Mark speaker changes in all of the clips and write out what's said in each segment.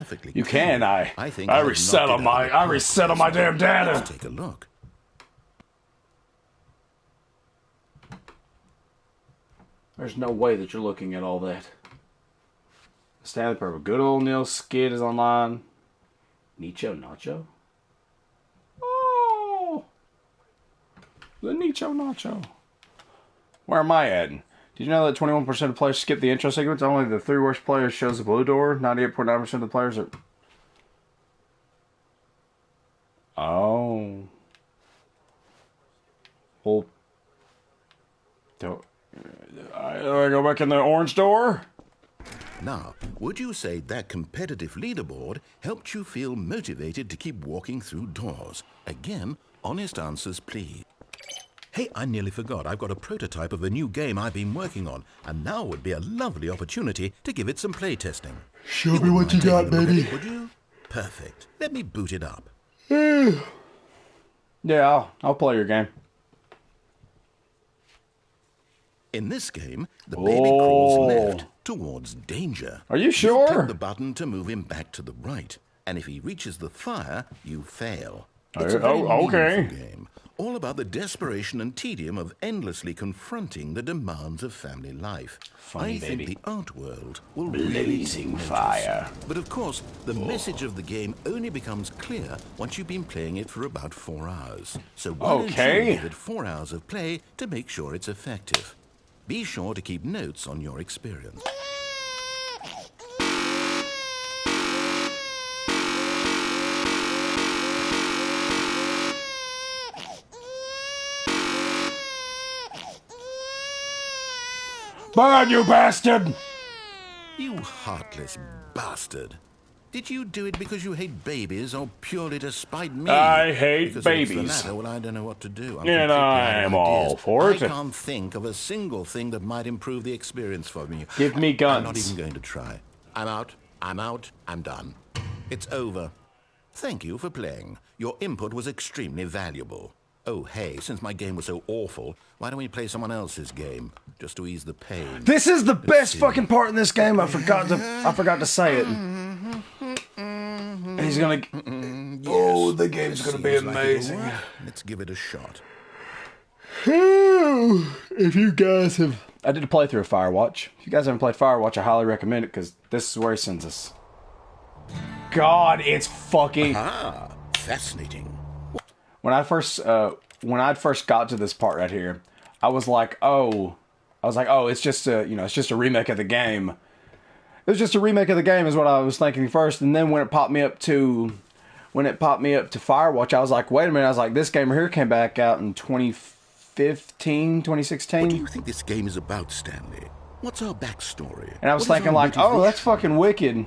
Speaker 1: perfectly
Speaker 2: You
Speaker 1: clean.
Speaker 2: can, I
Speaker 1: I've
Speaker 2: reset
Speaker 1: knocked
Speaker 2: on
Speaker 1: it out of the
Speaker 2: I
Speaker 1: park
Speaker 2: reset on
Speaker 1: this
Speaker 2: my
Speaker 1: time.
Speaker 2: damn data.
Speaker 1: Let's take a look.
Speaker 2: There's no way that you're looking at all that. Stanley Purple. Good old Neil Skid is online. Nicho Nacho? Oh! The Nicho Nacho. Where am I at? Did you know that 21% of players skip the intro sequence? Only the 3 worst players shows the blue door. 98.9% of the players are... Oh. Well... I go back in the orange door?
Speaker 1: Now, would you say that competitive leaderboard helped you feel motivated to keep walking through doors? Again, honest answers, please. Hey, I nearly forgot. I've got a prototype of a new game I've been working on, and now would be a lovely opportunity to give it some play testing.
Speaker 3: Show me what you got, baby.
Speaker 1: Would you? Perfect. Let me boot it up.
Speaker 2: Yeah, I'll play your game.
Speaker 1: In this game, the baby crawls left towards danger.
Speaker 2: Are you sure?
Speaker 1: You click the button to move him back to the right, and if he reaches the fire, you fail. It's a very meaningful game, all about the desperation and tedium of endlessly confronting the demands of family life. I think the art world will
Speaker 2: blazing fire.
Speaker 1: But of course, the message of the game only becomes clear once you've been playing it for about 4 hours. So why don't you give it 4 hours of play to make sure it's effective? Be sure to keep notes on your experience.
Speaker 2: Burn, you bastard!
Speaker 1: You heartless bastard. Did you do it because you hate babies or purely to spite me?
Speaker 2: I hate
Speaker 1: because
Speaker 2: babies.
Speaker 1: If it's the latter, well, I don't know what to do.
Speaker 2: And I am all for it.
Speaker 1: I can't think of a single thing that might improve the experience for me.
Speaker 2: Give me guns.
Speaker 1: I'm not even going to try. I'm out. I'm out. I'm done. It's over. Thank you for playing. Your input was extremely valuable. Oh, hey, since my game was so awful, why don't we play someone else's game, just to ease the pain?
Speaker 2: This is the best fucking part in this game. I forgot to say it. He's gonna...
Speaker 1: Yes.
Speaker 2: Oh, the game's gonna be amazing.
Speaker 1: Like let's give it a shot.
Speaker 3: If you guys have...
Speaker 2: I did a playthrough of Firewatch. If you guys haven't played Firewatch, I highly recommend it, because this is where he sends us. God, it's fucking...
Speaker 1: Ah, fascinating.
Speaker 2: When I first got to this part right here, I was like, oh, it's just a remake of the game. It was just a remake of the game is what I was thinking first, and then when it popped me up to Firewatch, I was like, wait a minute, I was like, this game here came back out in 2015, 2016.
Speaker 1: What do you think this game is about, Stanley? What's our backstory?
Speaker 2: And I was thinking like, oh, that's fucking wicked.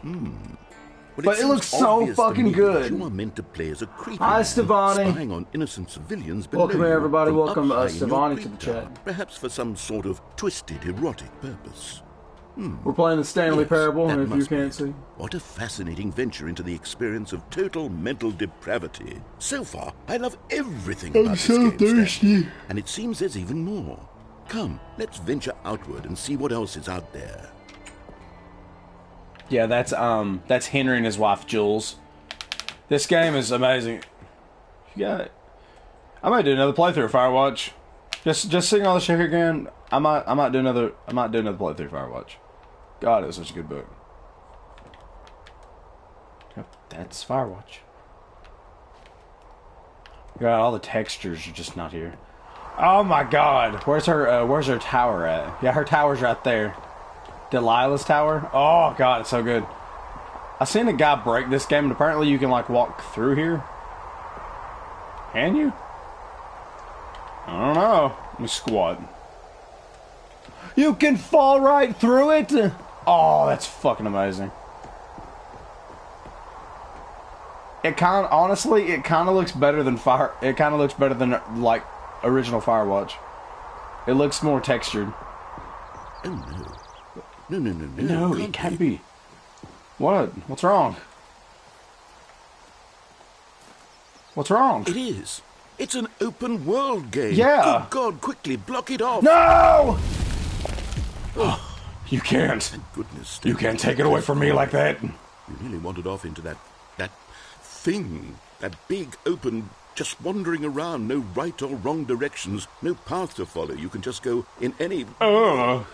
Speaker 2: But it looks so fucking good.
Speaker 1: You are meant to play as a creepy
Speaker 2: Hi, Stevani.
Speaker 1: spying on innocent civilians below
Speaker 2: Welcome here, everybody.
Speaker 1: you
Speaker 2: Welcome,
Speaker 1: from up high in your
Speaker 2: Stevani,
Speaker 1: creep
Speaker 2: to the
Speaker 1: tower,
Speaker 2: chat.
Speaker 1: Perhaps for some sort of twisted, erotic purpose.
Speaker 2: We're playing the Stanley Parable,
Speaker 1: that
Speaker 2: if you
Speaker 1: must be
Speaker 2: can't
Speaker 1: it.
Speaker 2: see.
Speaker 1: What a fascinating venture into the experience of total mental depravity. So far, I love everything about this
Speaker 3: so
Speaker 1: game,
Speaker 3: thirsty.
Speaker 1: Stanley. And it seems there's even more. Come, let's venture outward and see what else is out there.
Speaker 2: Yeah, that's Henry and his wife Jules. This game is amazing. You got it. I might do another playthrough of Firewatch. Just seeing all this shit here again. I might do another playthrough of Firewatch. God, it was such a good book. Yep, that's Firewatch. God, all the textures are just not here. Oh my God, where's her tower at? Yeah, her tower's right there. Delilah's tower. Oh God, it's so good. I seen a guy break this game, and apparently you can like walk through here. Can you? I don't know. Let me squat. You can fall right through it. Oh, that's fucking amazing. It kind of, honestly, it kind of looks better than like original Firewatch. It looks more textured.
Speaker 1: Oh no! No!
Speaker 2: No, it can't be. What? What's wrong? What's wrong?
Speaker 1: It is. It's an open world game.
Speaker 2: Yeah.
Speaker 1: Good God, quickly block it off.
Speaker 2: No! You can't.
Speaker 1: Thank goodness.
Speaker 2: You can't take it away from me like that.
Speaker 1: You nearly wandered off into that thing, that big, open, just wandering around, no right or wrong directions, no path to follow. You can just go in any... Oh,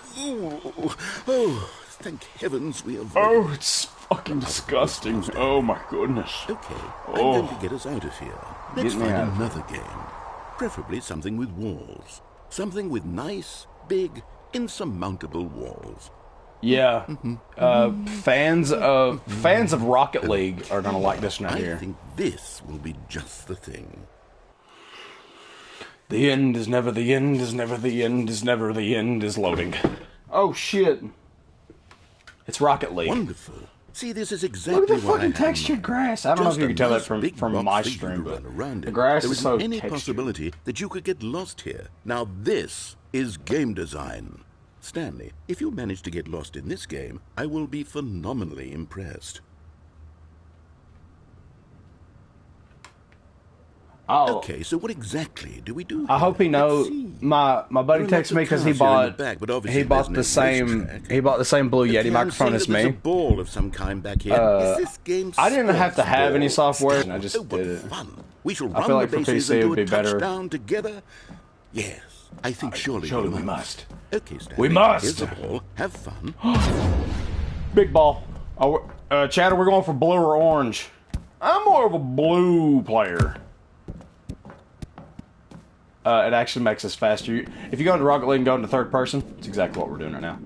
Speaker 1: thank heavens we avoided.
Speaker 2: Oh, it's fucking disgusting. Oh, my goodness.
Speaker 1: Okay, I'm going to get us out of here. Let's find
Speaker 2: out.
Speaker 1: another game. Preferably something with walls. Something with nice, big, insurmountable walls.
Speaker 2: Yeah. Fans of Rocket League are gonna like this one right here.
Speaker 1: I think this will be just the thing.
Speaker 2: The end is never the end, is never the end, is never the end, is loading. Oh shit. It's Rocket League.
Speaker 1: Wonderful. See, this is exactly
Speaker 2: Look at the
Speaker 1: what
Speaker 2: fucking textured grass. I don't know if you can tell that from my stream, but the grass is so textured.
Speaker 1: There isn't any possibility that you could get lost here. Now this is game design. Stanley, if you manage to get lost in this game, I will be phenomenally impressed.
Speaker 2: Oh.
Speaker 1: Okay, so what exactly do we do?
Speaker 2: I hope he knows. My buddy texted me because he bought the same Blue Yeti microphone as me.
Speaker 1: There's a ball of some kind back here. Is this game
Speaker 2: I didn't have to have any software.
Speaker 1: Stanley,
Speaker 2: I just did it.
Speaker 1: Fun. We shall
Speaker 2: I
Speaker 1: run
Speaker 2: feel like
Speaker 1: the
Speaker 2: for
Speaker 1: bases
Speaker 2: PC
Speaker 1: and
Speaker 2: it
Speaker 1: do
Speaker 2: would
Speaker 1: a
Speaker 2: be better.
Speaker 1: touchdown together. Yes, I think surely we must. Okay, Stanley.
Speaker 2: We must.
Speaker 1: Here's the ball. Have fun.
Speaker 2: Big ball. Oh, Chad, are we going for blue or orange? I'm more of a blue player. It actually makes us faster. If you go into Rocket League and go into third person, it's exactly what we're doing right now.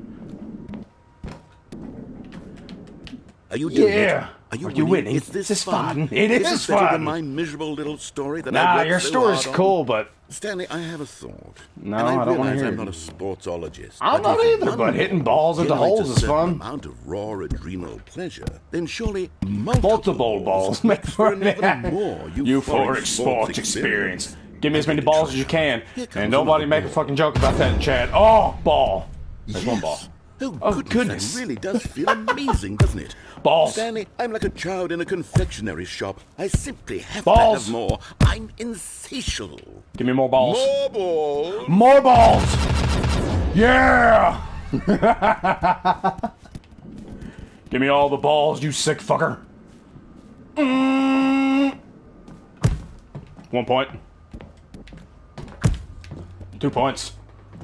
Speaker 1: Are you doing
Speaker 2: Yeah.
Speaker 1: it?
Speaker 2: Are you winning?
Speaker 1: Is this
Speaker 2: Is
Speaker 1: fun?
Speaker 2: It is
Speaker 1: this better than
Speaker 2: fun.
Speaker 1: my miserable little story that I
Speaker 2: Nah,
Speaker 1: worked
Speaker 2: your
Speaker 1: so
Speaker 2: story's
Speaker 1: hard
Speaker 2: cool,
Speaker 1: on?
Speaker 2: but
Speaker 1: Stanley, I have a thought.
Speaker 2: No,
Speaker 1: and
Speaker 2: I don't wanna
Speaker 1: realize
Speaker 2: hear
Speaker 1: I'm
Speaker 2: it.
Speaker 1: not a sportsologist.
Speaker 2: I'm not
Speaker 1: if
Speaker 2: either,
Speaker 1: one
Speaker 2: but hitting balls into
Speaker 1: generates
Speaker 2: holes
Speaker 1: a
Speaker 2: is
Speaker 1: certain
Speaker 2: fun.
Speaker 1: amount of raw adrenal pleasure, then surely
Speaker 2: multiple balls make for
Speaker 1: an even more
Speaker 2: euphoric sports experience. Give me as many balls as you can, and nobody make a fucking joke about that in chat. Oh, ball. There's one ball.
Speaker 1: Oh, goodness. That really does feel amazing, doesn't it?
Speaker 2: Balls.
Speaker 1: Stanley, I'm like a child in a confectionery shop. I simply have
Speaker 2: balls.
Speaker 1: to have more. I'm insatiable.
Speaker 2: Give me more balls.
Speaker 1: More balls.
Speaker 2: More balls. Yeah. Give me all the balls, you sick fucker. 1 point. 2 points.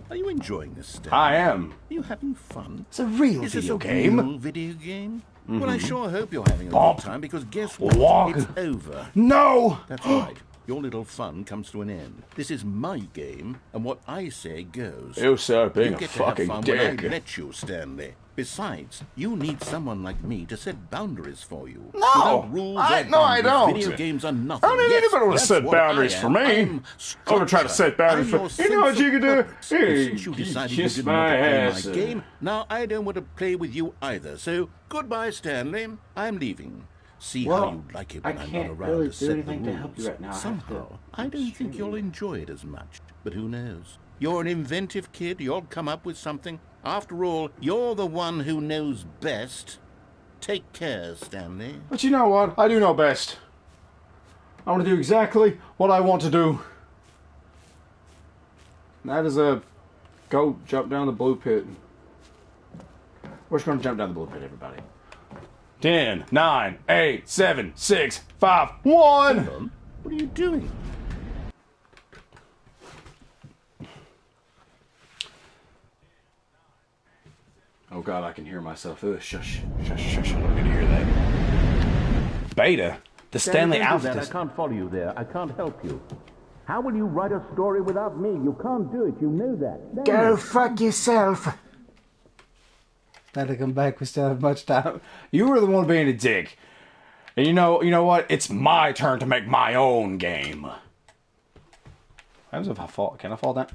Speaker 1: Are you enjoying this, Stanley?
Speaker 2: I am.
Speaker 1: Are you having fun?
Speaker 2: It's a real
Speaker 1: Is
Speaker 2: video
Speaker 1: this a
Speaker 2: game.
Speaker 1: real video game? Well, I sure hope you're having a
Speaker 2: Bump.
Speaker 1: good time, because guess what?
Speaker 2: Walk.
Speaker 1: It's over.
Speaker 2: No.
Speaker 1: That's right. Your little fun comes to an end. This is my game, and what I say goes.
Speaker 2: You start being
Speaker 1: You
Speaker 2: a
Speaker 1: get to have
Speaker 2: fucking
Speaker 1: fun
Speaker 2: dick.
Speaker 1: when I let you, Stanley. Besides, you need someone like me to set boundaries for you.
Speaker 2: No,
Speaker 1: Without rules or
Speaker 2: I
Speaker 1: boundaries,
Speaker 2: don't.
Speaker 1: Video games are nothing.
Speaker 2: I don't need
Speaker 1: Yes,
Speaker 2: anybody to
Speaker 1: that's
Speaker 2: set
Speaker 1: what
Speaker 2: boundaries
Speaker 1: I
Speaker 2: for
Speaker 1: am.
Speaker 2: me.
Speaker 1: I'm
Speaker 2: I'm gonna try to set boundaries
Speaker 1: I'm
Speaker 2: for
Speaker 1: your
Speaker 2: you. Know what you can do?
Speaker 1: sense
Speaker 2: Hey,
Speaker 1: of- Since you decided you
Speaker 2: kiss
Speaker 1: didn't
Speaker 2: my
Speaker 1: want to play
Speaker 2: ass.
Speaker 1: my game, now I don't want to play with you either. So goodbye, Stanley. I'm leaving. See how you like it when I'm not around to set the rules. Somehow, I don't think you'll enjoy it as much. But who knows? You're an inventive kid. You'll come up with something. After all, you're the one who knows best. Take care, Stanley.
Speaker 2: But you know what? I do know best. I want to do exactly what I want to do. And that is go jump down the blue pit. We're just going to jump down the blue pit, everybody. 10, 9, 8, 7, 6, 5, 1.
Speaker 1: Hold on. What are you doing?
Speaker 2: Oh God, I can hear myself. Ugh, shush, shush, shush. I'm not going to hear that. Beta? The Stanley outfit.
Speaker 1: I can't follow you there. I can't help you. How will you write a story without me? You can't do it. You know that.
Speaker 2: Go fuck yourself. Had to come back. We still have much time. You were the one being a dick. And you know what? It's my turn to make my own game. What happens if I fall? Can I fall down?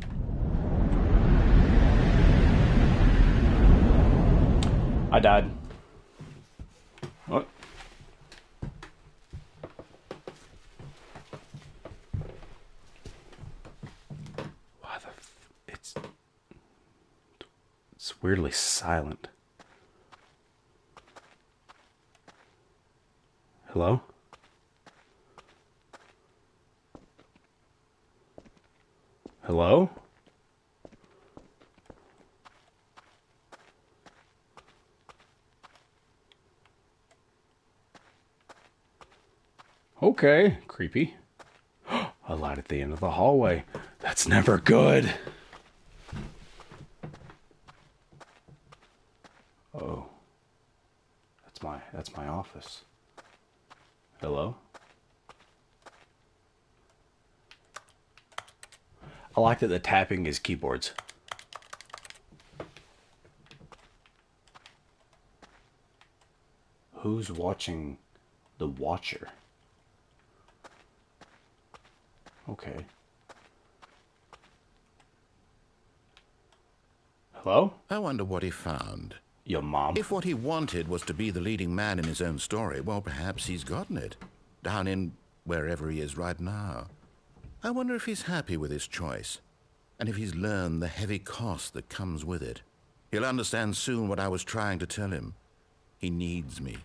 Speaker 2: I died. What? Why the it's weirdly silent. Hello? Hello? Okay, creepy. A light at the end of the hallway. That's never good. Oh. That's my office. Hello? I like that the tapping is keyboards. Who's watching the Watcher? Okay. Hello?
Speaker 1: I wonder what he found.
Speaker 2: Your mom?
Speaker 1: If what he wanted was to be the leading man in his own story, well, perhaps he's gotten it. Down in wherever he is right now. I wonder if he's happy with his choice. And if he's learned the heavy cost that comes with it. He'll understand soon what I was trying to tell him. He needs me.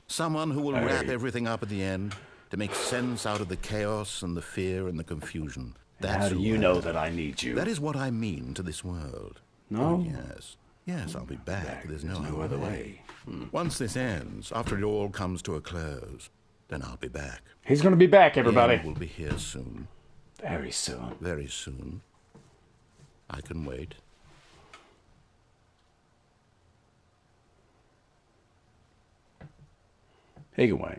Speaker 1: Someone who will wrap everything up at the end to make sense out of the chaos and the fear and the confusion.
Speaker 2: How do you know that I need you?
Speaker 1: That is what I mean to this world.
Speaker 2: No?
Speaker 1: Oh, yes. Yes, I'll be back. There's no
Speaker 2: other way.
Speaker 1: Once this ends, after it all comes to a close, then I'll be back.
Speaker 2: He's going to be back, everybody.
Speaker 1: We'll be here soon.
Speaker 2: Very soon.
Speaker 1: Very soon. I can wait.
Speaker 2: He can wait.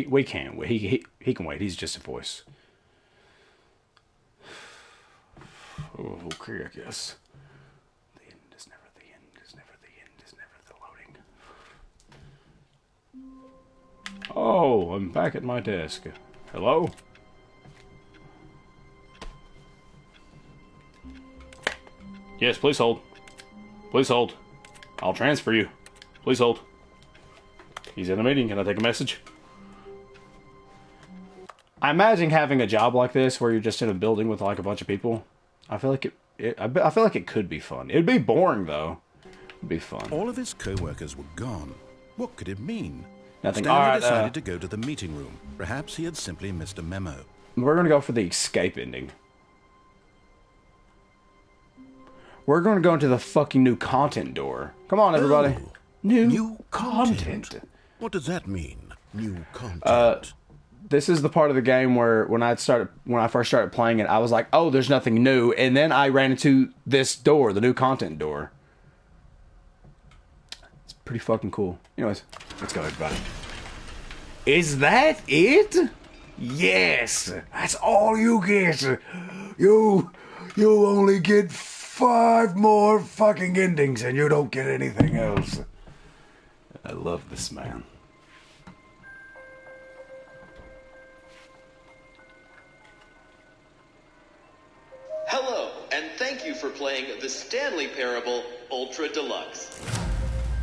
Speaker 2: We can't wait. He can wait. He's just a voice. Oh, okay, I guess. The end is never the end. Is never the end. Is never the loading. Oh, I'm back at my desk. Hello? Yes, please hold. Please hold. I'll transfer you. Please hold. He's in a meeting. Can I take a message? I imagine having a job like this where you're just in a building with like a bunch of people. I feel like I feel like it could be fun. It'd be boring though. It'd be fun.
Speaker 1: All of his co-workers were gone. What could it mean?
Speaker 2: Nothing.
Speaker 1: Stanley decided to go to the meeting room. Perhaps he had simply missed a memo.
Speaker 2: We're gonna go for the escape ending. We're gonna go into the fucking new content door. Come on, everybody.
Speaker 1: Oh,
Speaker 2: new content.
Speaker 1: What does that mean? New content.
Speaker 2: This is the part of the game where when I first started playing it, I was like, "Oh, there's nothing new," and then I ran into this door, the new content door. It's pretty fucking cool. Anyways, let's go, everybody. Is that it? Yes, that's all you get. You only get 5 more fucking endings, and you don't get anything else. I love this man.
Speaker 4: Hello, and thank you for playing the Stanley Parable Ultra Deluxe.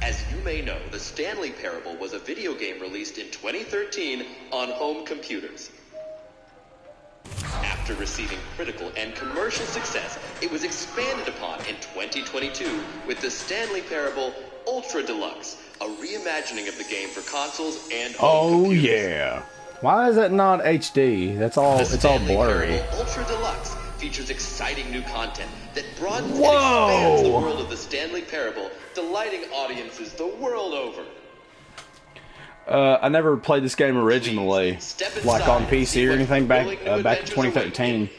Speaker 4: As you may know, the Stanley Parable was a video game released in 2013 on home computers. After receiving critical and commercial success, it was expanded upon in 2022 with the Stanley Parable Ultra Deluxe, a reimagining of the game for consoles and home computers.
Speaker 2: Yeah. Why is that not HD? It's all blurry.
Speaker 4: Parable Ultra Deluxe features exciting new content that broadens and expands the world of the Stanley Parable, delighting audiences the world over.
Speaker 2: I never played this game originally, like on PC or anything back in 2013.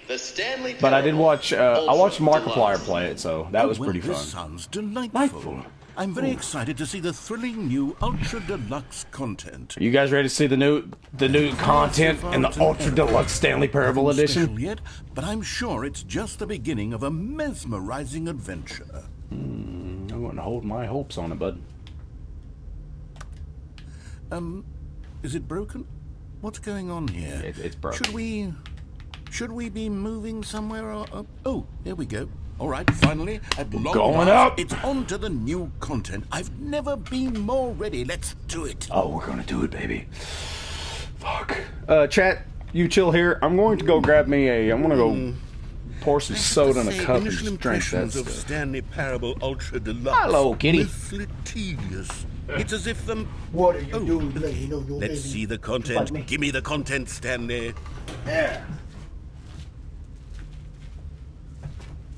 Speaker 2: But I did watch. I watched Markiplier play it, so that was pretty fun.
Speaker 1: This sounds delightful. I'm very excited to see the thrilling new Ultra Deluxe content.
Speaker 2: You guys ready to see the new content in the Ultra Deluxe Stanley Parable edition?
Speaker 1: Yet, but I'm sure it's just the beginning of a mesmerizing adventure.
Speaker 2: I wouldn't hold my hopes on it, bud.
Speaker 1: Is it broken? What's going on here?
Speaker 2: It's broken.
Speaker 1: Should we be moving somewhere? Oh, here we go. All right, finally, at long
Speaker 2: going
Speaker 1: last,
Speaker 2: up.
Speaker 1: It's on to the new content. I've never been more ready. Let's do it.
Speaker 2: Oh, we're gonna do it, baby. Fuck. Chat, you chill here. I'm going to go grab me I'm gonna go pour some soda in a cup and just drink that
Speaker 1: of
Speaker 2: stuff.
Speaker 1: Stanley Parable Ultra Deluxe.
Speaker 2: Hello, kitty.
Speaker 1: Blissfully tedious. It's as if them.
Speaker 3: What are you doing, lady? No,
Speaker 1: Let's see the content. Give me the content, Stanley.
Speaker 2: Yeah.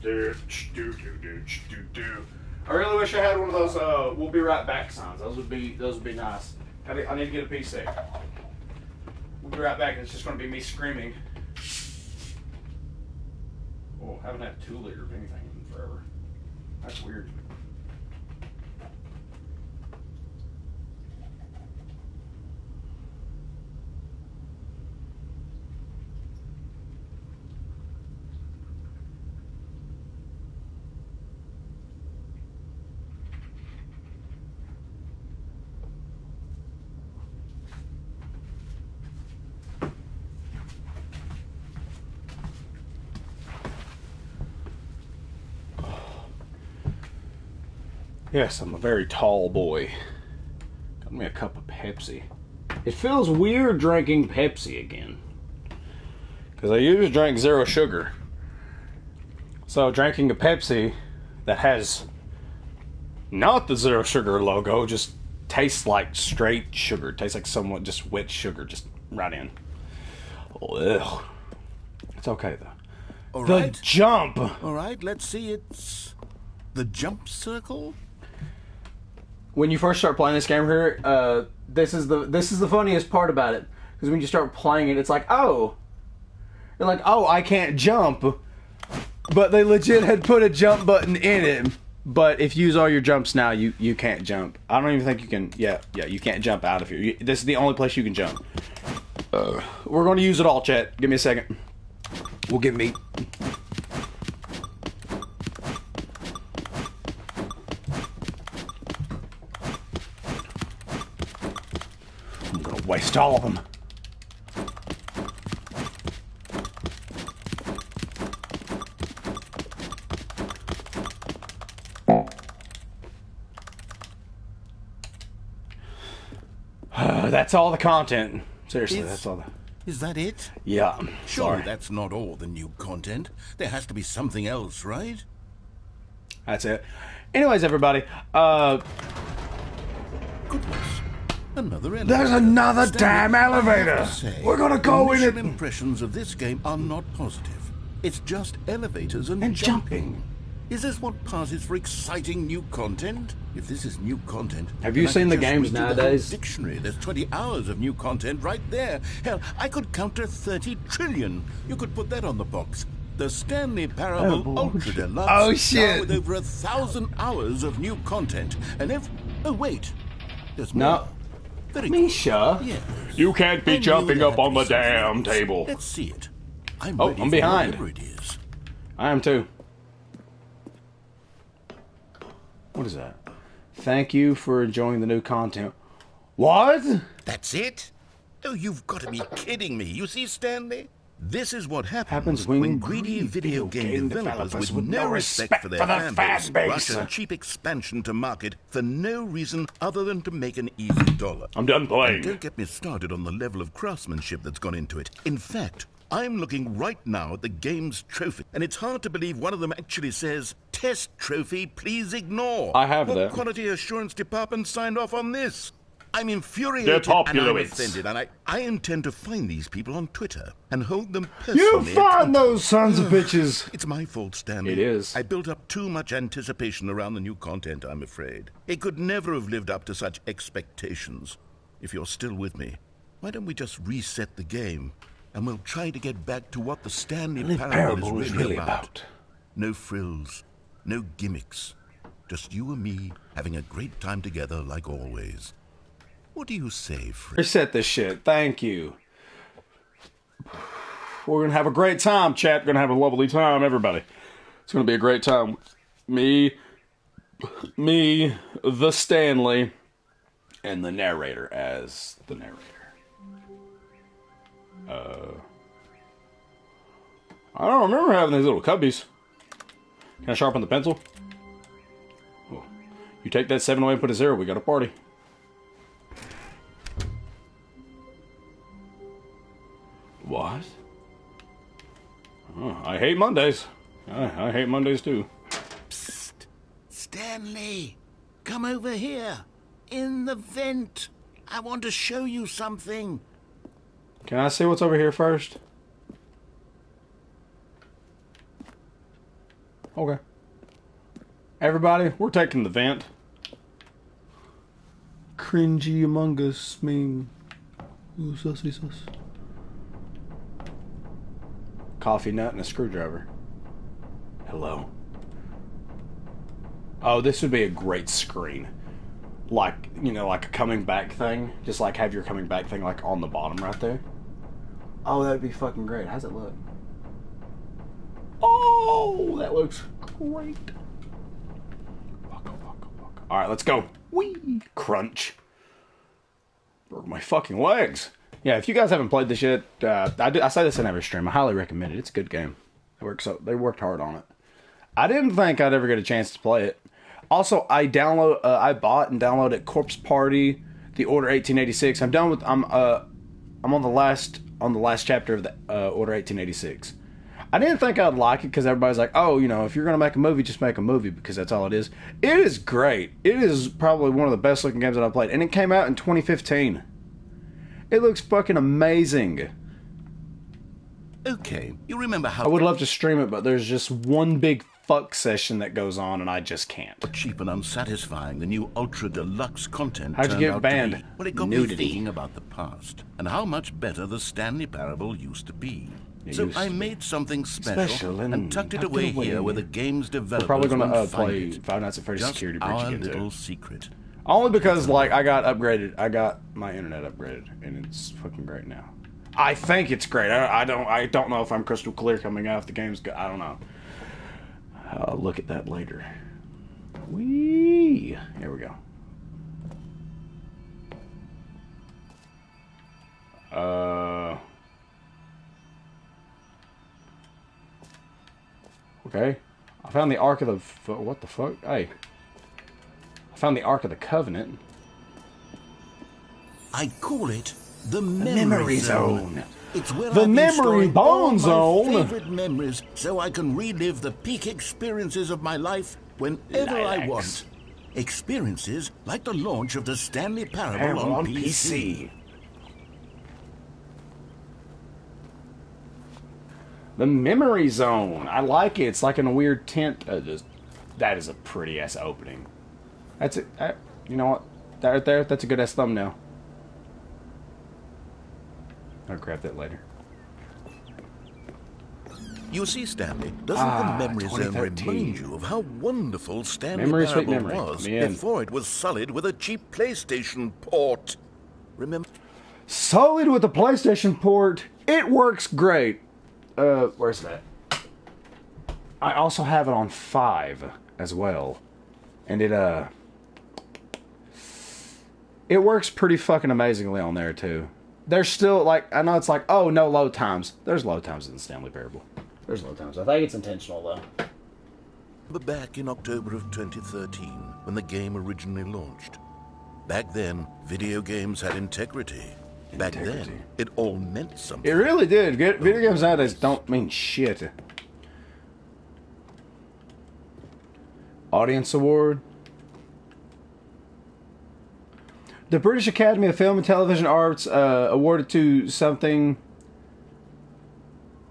Speaker 2: I really wish I had one of those we'll be right back signs. Those would be nice. I need to get a PC. We'll be right back. It's just going to be me screaming. Oh, haven't had a 2-liter of anything in forever. That's weird. Yes, I'm a very tall boy. Got me a cup of Pepsi. It feels weird drinking Pepsi again. Because I usually drink 0 sugar. So drinking a Pepsi that has not the 0 sugar logo just tastes like straight sugar. It tastes like somewhat just wet sugar just right in. Ugh. It's okay though.
Speaker 1: All
Speaker 2: The
Speaker 1: right.
Speaker 2: jump!
Speaker 1: All right, let's see. It's the jump circle.
Speaker 2: When you first start playing this game here, this is the funniest part about it, because when you start playing it, it's like, oh, you're like, oh, I can't jump, but they legit had put a jump button in it. But if you use all your jumps now, you can't jump. I don't even think you can. Yeah, you can't jump out of here. This is the only place you can jump. We're going to use it all, chat. Give me a second. We'll get meat. I'm gonna waste all of them. That's all the content. Seriously, that's all the...
Speaker 1: Is that it?
Speaker 2: Yeah.
Speaker 1: Surely
Speaker 2: Sorry.
Speaker 1: that's not all the new content. There has to be something else, right?
Speaker 2: That's it. Anyways, everybody,
Speaker 1: Goodness. Another elevator.
Speaker 2: there's another
Speaker 1: Stanley,
Speaker 2: damn
Speaker 1: I have
Speaker 2: elevator.
Speaker 1: to say,
Speaker 2: We're gonna go in
Speaker 1: initial
Speaker 2: it.
Speaker 1: impressions of this game are not positive. It's just elevators and,
Speaker 2: And jumping.
Speaker 1: Is this what passes for exciting new content? If this is new content,
Speaker 2: Have
Speaker 1: then
Speaker 2: you
Speaker 1: I
Speaker 2: seen
Speaker 1: could
Speaker 2: the
Speaker 1: just
Speaker 2: games
Speaker 1: read through the whole
Speaker 2: nowadays?
Speaker 1: dictionary. There's 20 hours of new content right there. Hell, I could count to 30 trillion. You could put that on the box. The Stanley Parable Ultra Deluxe.
Speaker 2: Oh,
Speaker 1: now
Speaker 2: shit.
Speaker 1: with over 1,000 hours of new content. And if... Oh, wait. There's
Speaker 2: No.
Speaker 1: more. Very good.
Speaker 2: Misha.
Speaker 1: Yes.
Speaker 2: You can't
Speaker 1: I
Speaker 2: be
Speaker 1: knew
Speaker 2: jumping
Speaker 1: there
Speaker 2: up
Speaker 1: had to
Speaker 2: on
Speaker 1: be
Speaker 2: the
Speaker 1: something
Speaker 2: damn
Speaker 1: else.
Speaker 2: table.
Speaker 1: Let's see it. I'm
Speaker 2: Oh,
Speaker 1: ready
Speaker 2: I'm
Speaker 1: for
Speaker 2: behind.
Speaker 1: whatever it is.
Speaker 2: I am too. What is that? Thank you for enjoying the new content. What?
Speaker 1: That's it? Oh, you've got to be kidding me. You see, Stanley? This is what happens
Speaker 2: when
Speaker 1: greedy video game developers with no respect for their fan base rush a cheap expansion to market for no reason other than to make an easy dollar.
Speaker 2: I'm done
Speaker 1: And
Speaker 2: playing.
Speaker 1: don't get me started on the level of craftsmanship that's gone into it. In fact, I'm looking right now at the game's trophy, and it's hard to believe one of them actually says, "Test trophy, please ignore."
Speaker 2: I have
Speaker 1: what
Speaker 2: that.
Speaker 1: quality assurance department signed off on this? I'm infuriated and I'm
Speaker 2: Depopulates.
Speaker 1: offended, and I intend to find these people on Twitter and hold them personally.
Speaker 2: You find those sons of bitches.
Speaker 1: It's my fault, Stanley.
Speaker 2: It is.
Speaker 1: I built up too much anticipation around the new content, I'm afraid. It could never have lived up to such expectations. If you're still with me, why don't we just reset the game, and we'll try to get back to what the Stanley Parable is really about. No frills, no gimmicks. Just you and me having a great time together like always. What do you say, Fred?
Speaker 2: Reset this shit. Thank you. We're gonna have a great time, chat. We're gonna have a lovely time, everybody. It's gonna be a great time. Me, the Stanley, and the narrator as the narrator. I don't remember having these little cubbies. Can I sharpen the pencil? Oh. You take that 7 away and put a 0. We got a party. What? Oh, I hate Mondays. I hate Mondays too.
Speaker 1: Psst. Stanley, come over here. In the vent. I want to show you something.
Speaker 2: Can I see what's over here first? Okay. Everybody, we're taking the vent. Cringy among us, mean. Ooh, sussy sus. Coffee nut and a screwdriver. Hello. Oh, this would be a great screen. Like, you know, like a coming back thing. Just like have your coming back thing like on the bottom right there. Oh, that'd be fucking great. How's it look? Oh, that looks great. Waka, waka, waka. Alright, let's go. Whee! Crunch. Broke my fucking legs. Yeah, if you guys haven't played this yet, I say this in every stream. I highly recommend it. It's a good game. They worked hard on it. I didn't think I'd ever get a chance to play it. Also, I bought and downloaded Corpse Party, The Order 1886. I'm done with. I'm on the last chapter of the Order 1886. I didn't think I'd like it because everybody's like, oh, you know, if you're gonna make a movie, just make a movie because that's all it is. It is great. It is probably one of the best looking games that I've played, and it came out in 2015. It looks fucking amazing.
Speaker 1: Okay, you remember how...
Speaker 2: I would love to stream it, but there's just one big fuck session that goes on, and I just can't.
Speaker 1: cheap and unsatisfying the new ultra deluxe content
Speaker 2: How'd you
Speaker 1: turned
Speaker 2: get
Speaker 1: out
Speaker 2: banned?
Speaker 1: to be. Well, it got me thinking about the past and how much better the Stanley Parable used to be. So I made something special and tucked it away here where the game's developers
Speaker 2: We're probably going to
Speaker 1: won't find
Speaker 2: play
Speaker 1: it.
Speaker 2: Five Nights at Freddy's
Speaker 1: Just
Speaker 2: Security Breach
Speaker 1: our
Speaker 2: again,
Speaker 1: little
Speaker 2: too.
Speaker 1: secret.
Speaker 2: Only because, like, I got upgraded. I got my internet upgraded, and it's fucking great now. I think it's great. I don't know if I'm crystal clear coming out if the game's good. I don't know. I'll look at that later. Whee! Here we go. Okay. I found the Ark of the... What the fuck? Hey. I found the Ark of the Covenant.
Speaker 1: I call it the
Speaker 2: Memory Zone.
Speaker 1: It's where
Speaker 2: The
Speaker 1: I've been
Speaker 2: Memory
Speaker 1: storing all
Speaker 2: Bone Zone.
Speaker 1: my favorite memories so I can relive the peak experiences of my life whenever I
Speaker 2: Lilacs.
Speaker 1: want. Experiences like the launch of the Stanley Parable on PC.
Speaker 2: The Memory Zone. I like it. It's like in a weird tent. That is a pretty ass opening. That's it. You know what? That right there. That's a good ass thumbnail. I'll grab that later.
Speaker 1: You see, Stanley, doesn't the Memory Zone
Speaker 2: 2013.
Speaker 1: remind you of how wonderful Stanley
Speaker 2: Memory, sweet
Speaker 1: Parable
Speaker 2: memory.
Speaker 1: was
Speaker 2: I'm in.
Speaker 1: before it was sullied with a cheap PlayStation port? Remember?
Speaker 2: Solid with the PlayStation port. It works great. Where's that? I also have it on 5 as well. And it works pretty fucking amazingly on there too. There's still, like, I know it's like, oh, no load times. There's load times in the Stanley Parable. There's load times. I think it's intentional though.
Speaker 1: But back in October of 2013, when the game originally launched. Back then, video games had integrity. Back then, it all meant something.
Speaker 2: It really did. Video games nowadays don't mean shit. Audience Award. The British Academy of Film and Television Arts awarded to something...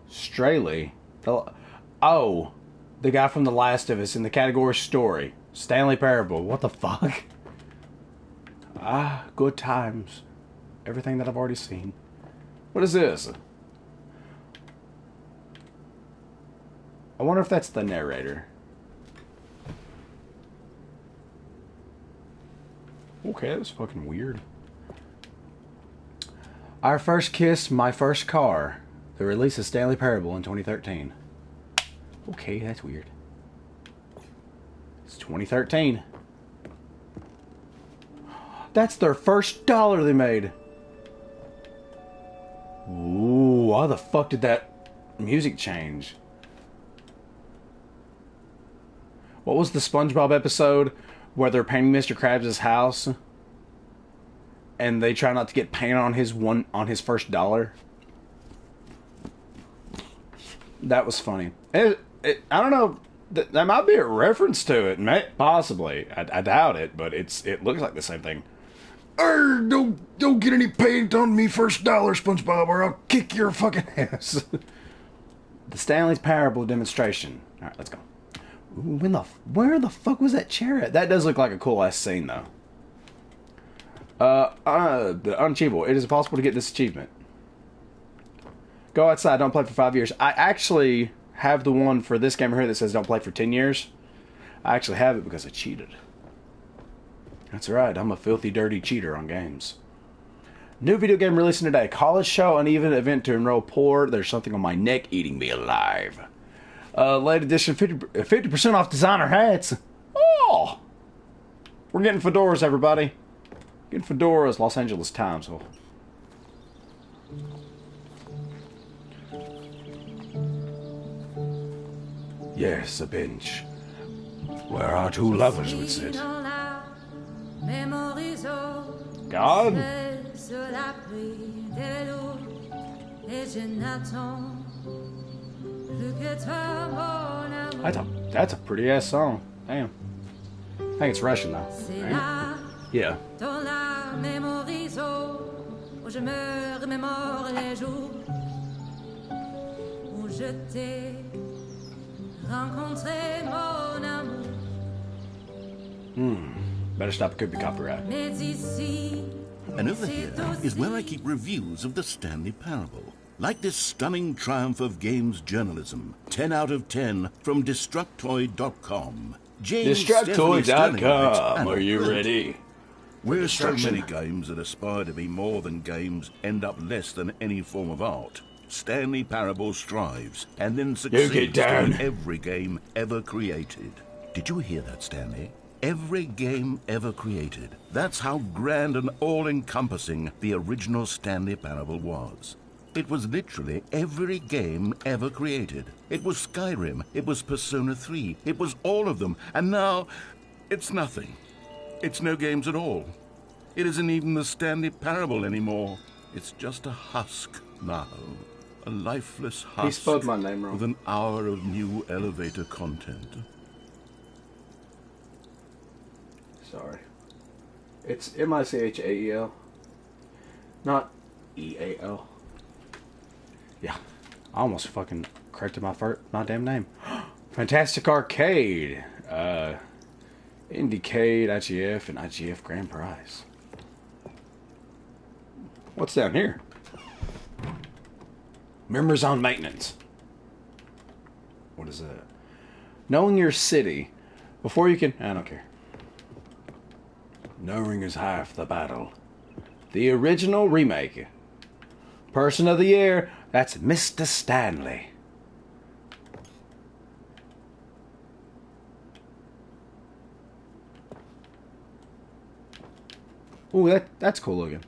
Speaker 2: Straley. Oh, the guy from The Last of Us in the category Story. Stanley Parable. What the fuck? Good times. Everything that I've already seen. What is this? I wonder if that's the narrator. Okay, that was fucking weird. Our First Kiss, My First Car. The release of Stanley Parable in 2013. Okay, that's weird. It's 2013. That's their first dollar they made. Ooh, why the fuck did that music change? What was the SpongeBob episode where they're painting Mr. Krabs' house and they try not to get paint on his first dollar? That was funny. I don't know. That might be a reference to it, possibly. I doubt it, but it looks like the same thing. Don't get any paint on me first dollar, SpongeBob, or I'll kick your fucking ass. The Stanley's Parable demonstration. All right, let's go. Ooh, where the fuck was that chair at? That does look like a cool ass scene, though. The unachievable. It is possible to get this achievement. Go outside, don't play for 5 years. I actually have the one for this game here that says don't play for 10 years. I actually have it because I cheated. That's right, I'm a filthy, dirty cheater on games. New video game releasing today. College show, uneven event to enroll poor. There's something on my neck eating me alive. Late edition, 50% off designer hats. Oh! We're getting fedoras, everybody. Getting fedoras, Los Angeles Times. Oh. Yes, a bench where our two lovers would sit. God? That's a pretty ass song. Damn. I think it's Russian though. Right? Yeah. Better stop, it could be copyright.
Speaker 1: And over here is where I keep reviews of the Stanley Parable. Like this stunning triumph of games journalism. 10 out of 10 from Destructoid.com.
Speaker 2: Destructoid.com, are you ready?
Speaker 1: Where so many games that aspire to be more than games end up less than any form of art, Stanley Parable strives and then succeeds in every game ever created. Did you hear that, Stanley? Every game ever created. That's how grand and all-encompassing the original Stanley Parable was. It was literally every game ever created. It was Skyrim, it was Persona 3, it was all of them, and now it's nothing. It's no games at all. It isn't even the Stanley Parable anymore. It's just a husk now. A lifeless husk.
Speaker 2: He spelled my name wrong.
Speaker 1: With an hour of new elevator content.
Speaker 2: Sorry. It's Michael. Not EAL. Yeah. I almost fucking corrected my damn name. Fantastic Arcade. Indiecade, IGF, and IGF Grand Prize. What's down here? Members on maintenance. What is that? Knowing your city before you can... I don't care. Knowing is half the battle. The original remake. Person of the Year, that's Mr. Stanley. Ooh, that's cool looking.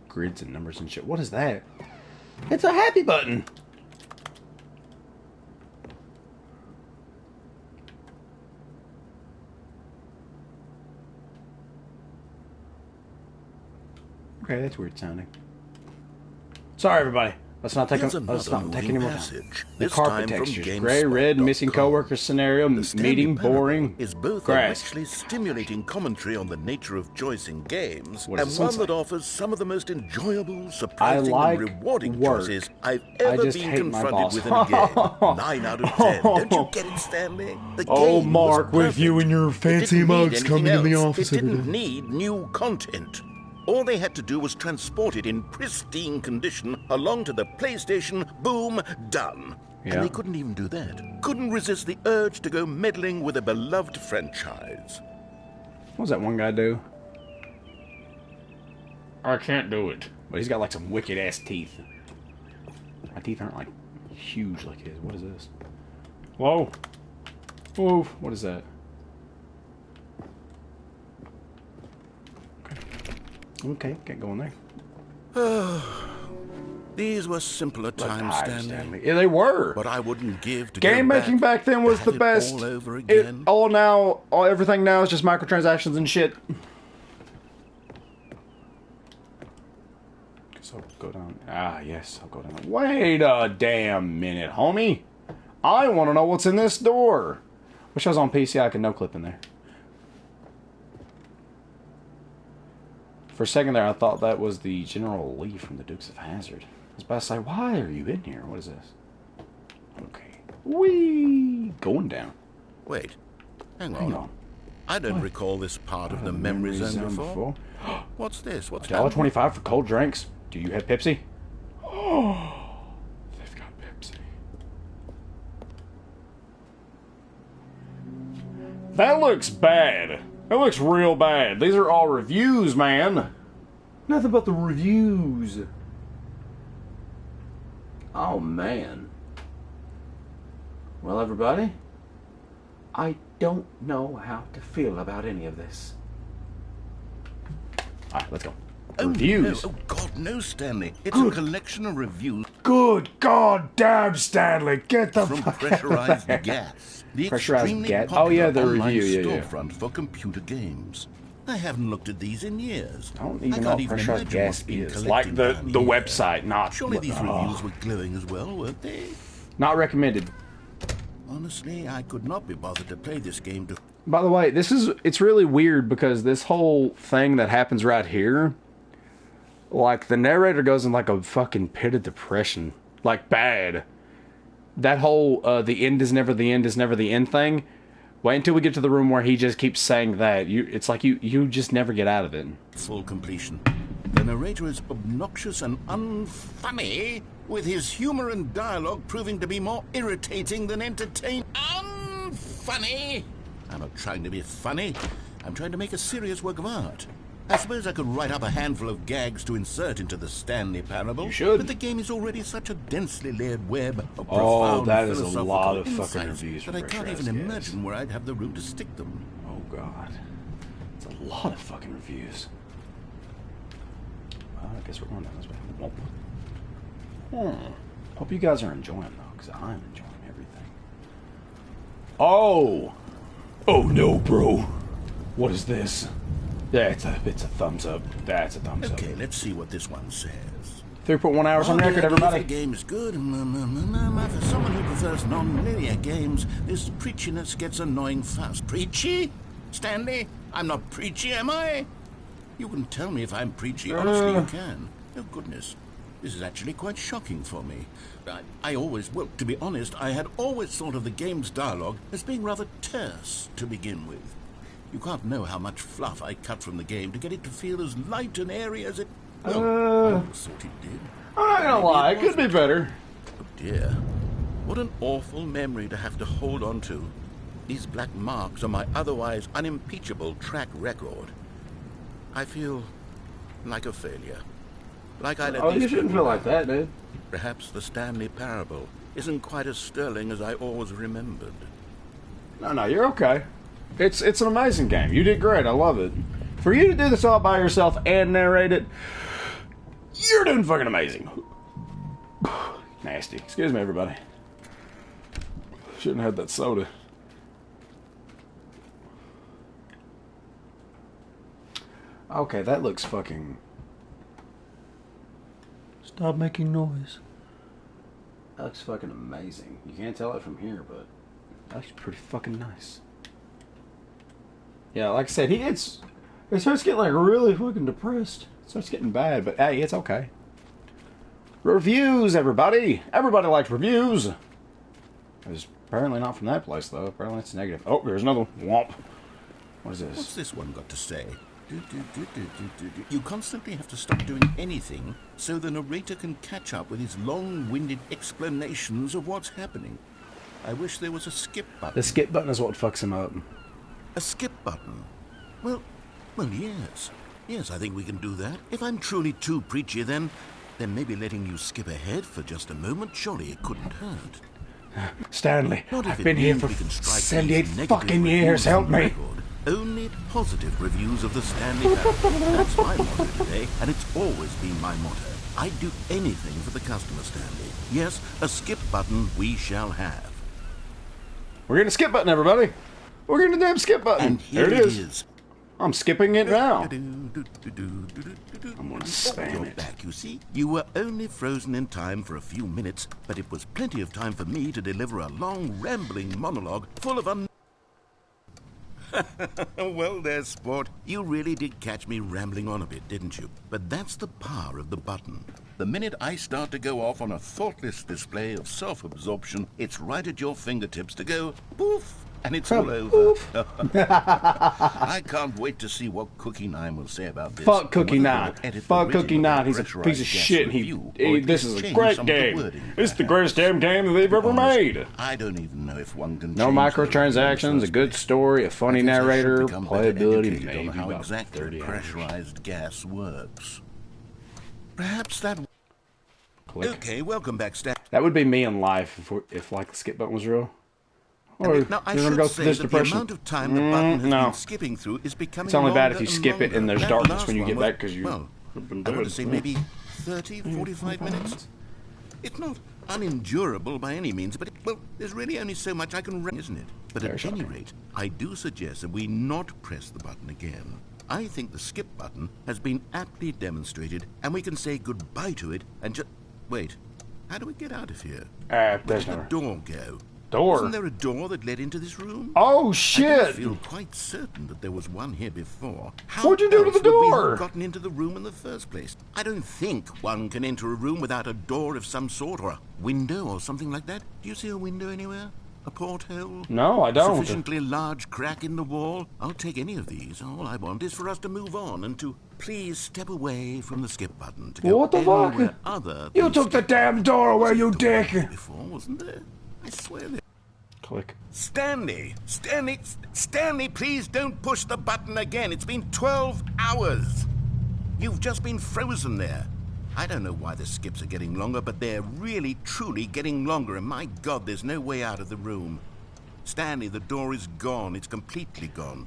Speaker 2: Grids and numbers and shit. What is that? It's a happy button. Okay, that's weird sounding. Sorry, everybody. Let's not take any more time. The carpet textures. Gray, red, missing coworker scenario, meeting, boring,
Speaker 1: is both
Speaker 2: grass.
Speaker 1: a richly stimulating commentary on the nature of choice in games,
Speaker 2: and
Speaker 1: one that offers some of the most enjoyable, surprising, and rewarding choices I've ever been confronted with in a game. 9 out of 10. Don't you get it, Stanley? The game
Speaker 2: Mark,
Speaker 1: was
Speaker 2: with you and your fancy mugs coming in the office
Speaker 1: It
Speaker 2: every day.
Speaker 1: didn't need new content. All they had to do was transport it in pristine condition along to the PlayStation. Boom, done.
Speaker 2: Yeah.
Speaker 1: And they couldn't even do that. Couldn't resist the urge to go meddling with a beloved franchise.
Speaker 2: What does that one guy do? I can't do it. But he's got like some wicked ass teeth. My teeth aren't like huge like his. What is this? Whoa. Whoa. What is that? Okay, can't go in there.
Speaker 1: These were simpler times, Stanley.
Speaker 2: Yeah, they were.
Speaker 1: But I wouldn't give to
Speaker 2: game making back then was the best.
Speaker 1: All over again.
Speaker 2: Everything now is just microtransactions and shit. Guess I'll go down. Ah, yes, I'll go down. Wait a damn minute, homie. I want to know what's in this door. Wish I was on PC. I could no clip in there. For a second there, I thought that was the General Lee from the Dukes of Hazzard. I was about to say, why are you in here? What is this? Okay. Whee! Going down.
Speaker 1: Wait. Hang on. I don't recall this part of the memory zone before. What's this? What's
Speaker 2: $1.25 for cold drinks. Do you have Pepsi? Oh, they've got Pepsi. That looks bad. That looks real bad. These are all reviews, man. Nothing but the reviews. Oh, man. Well, everybody, I don't know how to feel about any of this. Alright, let's go. Reviews.
Speaker 1: No. Oh, God, no, Stanley. It's a collection of reviews.
Speaker 2: Good God damn, Stanley. Get the
Speaker 1: From
Speaker 2: fuck
Speaker 1: Pressurized
Speaker 2: out of there.
Speaker 1: Gas. The
Speaker 2: Pressurized
Speaker 1: extremely
Speaker 2: Gas.
Speaker 1: popular
Speaker 2: Oh, yeah, the
Speaker 1: online
Speaker 2: review. Yeah, yeah.
Speaker 1: storefront for computer games. I haven't looked at these in years.
Speaker 2: I don't even know
Speaker 1: can't
Speaker 2: what Pressurized
Speaker 1: imagine
Speaker 2: Gas
Speaker 1: what's been
Speaker 2: is. Like
Speaker 1: collected
Speaker 2: the
Speaker 1: down here.
Speaker 2: website, not...
Speaker 1: Surely these reviews were glowing as well, weren't they?
Speaker 2: Not recommended.
Speaker 1: Honestly, I could not be bothered to play this game to...
Speaker 2: By the way, it's really weird because this whole thing that happens right here, like the narrator goes in like a fucking pit of depression. Like bad. That whole the end is never the end is never the end thing. Wait until we get to the room where he just keeps saying that. It's like you just never get out of it.
Speaker 1: full completion. The narrator is obnoxious and unfunny, with his humor and dialogue proving to be more irritating than entertaining. Unfunny? I'm not trying to be funny. I'm trying to make a serious work of art. I suppose I could write up a handful of gags to insert into the Stanley Parable.
Speaker 2: You should.
Speaker 1: But the game is already such a densely layered web of profound
Speaker 2: that is a
Speaker 1: philosophical
Speaker 2: lot of fucking
Speaker 1: insights
Speaker 2: reviews
Speaker 1: that
Speaker 2: for
Speaker 1: I can't
Speaker 2: Pressurized
Speaker 1: even
Speaker 2: Gas.
Speaker 1: imagine where I'd have the room to stick them.
Speaker 2: Oh god. It's a lot of fucking reviews. Well, I guess we're going down this way. Hope you guys are enjoying though, because I'm enjoying everything. Oh! Oh no, bro. What is this? Yeah, it's a thumbs up. That's a thumbs up.
Speaker 1: Okay, let's see what this one says.
Speaker 2: 3.1 hours on record, everybody.
Speaker 1: The game is good. For someone who prefers non-linear games, this preachiness gets annoying fast. Preachy? Stanley? I'm not preachy, am I? You can tell me if I'm preachy. Honestly, you can. Oh, goodness. This is actually quite shocking for me. Well, to be honest, I had always thought of the game's dialogue as being rather terse to begin with. You can't know how much fluff I cut from the game to get it to feel as light and airy as it... Well, I always thought it did.
Speaker 2: I'm not gonna lie, it could be better.
Speaker 1: Oh dear. What an awful memory to have to hold on to. These black marks are my otherwise unimpeachable track record. I feel like a failure. Like I let
Speaker 2: Oh,
Speaker 1: these
Speaker 2: you shouldn't
Speaker 1: people
Speaker 2: feel like that, dude.
Speaker 1: Perhaps the Stanley Parable isn't quite as sterling as I always remembered.
Speaker 2: No, you're okay. It's an amazing game. You did great. I love it. For you to do this all by yourself and narrate it, you're doing fucking amazing. Nasty. Excuse me, everybody. Shouldn't have had that soda. Okay, that looks fucking... Stop making noise. That looks fucking amazing. You can't tell it from here, but that looks pretty fucking nice. Yeah, like I said, it starts getting like really fucking depressed. It starts getting bad, but hey, it's okay. Reviews, everybody! Everybody likes reviews! It's apparently not from that place, though. Apparently it's negative. Oh, there's another one. Womp. What is this?
Speaker 1: What's this one got to say? You constantly have to stop doing anything so the narrator can catch up with his long-winded explanations of what's happening. I wish there was a skip button.
Speaker 2: The skip button is what fucks him up.
Speaker 1: A skip button? Well, yes. Yes, I think we can do that. If I'm truly too preachy, then maybe letting you skip ahead for just a moment, surely it couldn't hurt.
Speaker 2: Stanley,
Speaker 1: Not if
Speaker 2: I've
Speaker 1: it
Speaker 2: been here
Speaker 1: means
Speaker 2: for
Speaker 1: we can strike
Speaker 2: 78
Speaker 1: these negative
Speaker 2: fucking years.
Speaker 1: reviews
Speaker 2: Help
Speaker 1: on
Speaker 2: me.
Speaker 1: record. Only positive reviews of the Stanley Parable. That's my motto today, and it's always been my motto. I'd do anything for the customer, Stanley. Yes, a skip button we shall have.
Speaker 2: We're getting a skip button, everybody. We're getting a damn skip button.
Speaker 1: And here
Speaker 2: there
Speaker 1: it
Speaker 2: is.
Speaker 1: is.
Speaker 2: I'm skipping it now.
Speaker 1: I'm
Speaker 2: gonna spam
Speaker 1: You're
Speaker 2: it.
Speaker 1: back, you see. You were only frozen in time for a few minutes, but it was plenty of time for me to deliver a long, rambling monologue full of Well, there, sport. You really did catch me rambling on a bit, didn't you? But that's the power of the button. The minute I start to go off on a thoughtless display of self-absorption, it's right at your fingertips to go, poof, and it's all over. I can't wait to see what Cookie 9 will say about this.
Speaker 2: Fuck Cookie 9. Fuck Cookie 9. He's a piece of shit. This is a great game. It's the greatest damn game that they've ever made.
Speaker 1: I don't even know if one can.
Speaker 2: No microtransactions, a good story, a funny narrator, playability, maybe
Speaker 1: how
Speaker 2: about
Speaker 1: exactly
Speaker 2: 30
Speaker 1: pressurized gas works. Perhaps that.
Speaker 2: Click.
Speaker 1: Okay, welcome back, Stan.
Speaker 2: That would be me in life if like the skip button was real. Or
Speaker 1: now, I
Speaker 2: you're gonna
Speaker 1: should
Speaker 2: go
Speaker 1: say
Speaker 2: through this
Speaker 1: that
Speaker 2: depression.
Speaker 1: the amount of time the button has
Speaker 2: no.
Speaker 1: been skipping through is becoming
Speaker 2: It's only bad if
Speaker 1: longer
Speaker 2: you
Speaker 1: and
Speaker 2: skip it and
Speaker 1: longer.
Speaker 2: there's
Speaker 1: That
Speaker 2: darkness
Speaker 1: last
Speaker 2: when you
Speaker 1: one
Speaker 2: get
Speaker 1: was-
Speaker 2: back because you
Speaker 1: well,
Speaker 2: have been
Speaker 1: I want
Speaker 2: dead.
Speaker 1: to say maybe 30, 45 minutes. It's not unendurable by any means, but well, there's really only so much I can run, isn't it? But
Speaker 2: Very
Speaker 1: at any
Speaker 2: shocking.
Speaker 1: rate, I do suggest that we not press the button again. I think the skip button has been aptly demonstrated, and we can say goodbye to it and just wait. How do we get out of here? Where
Speaker 2: There's
Speaker 1: did the
Speaker 2: no
Speaker 1: door go?
Speaker 2: door.
Speaker 1: Wasn't there a door that led into this room?
Speaker 2: Oh
Speaker 1: I
Speaker 2: shit!
Speaker 1: feel quite certain that there was one here before. How
Speaker 2: What'd you do to
Speaker 1: else
Speaker 2: the
Speaker 1: would we
Speaker 2: door?
Speaker 1: have gotten into the room in the first place? I don't think one can enter a room without a door of some sort or a window or something like that. Do you see a window anywhere? A porthole?
Speaker 2: No, I don't.
Speaker 1: Sufficiently large crack in the wall? I'll take any of these. All I want is for us to move on and to please step away from the skip button to go
Speaker 2: What the fuck?
Speaker 1: anywhere other
Speaker 2: You
Speaker 1: than
Speaker 2: took the
Speaker 1: skip.
Speaker 2: damn door away, you dick!
Speaker 1: Before, wasn't there? I swear there.
Speaker 2: Click.
Speaker 1: Stanley, please don't push the button again. It's been 12 hours. You've just been frozen there. I don't know why the skips are getting longer, but they're really, truly getting longer, and my God, there's no way out of the room. Stanley, the door is gone. It's completely gone.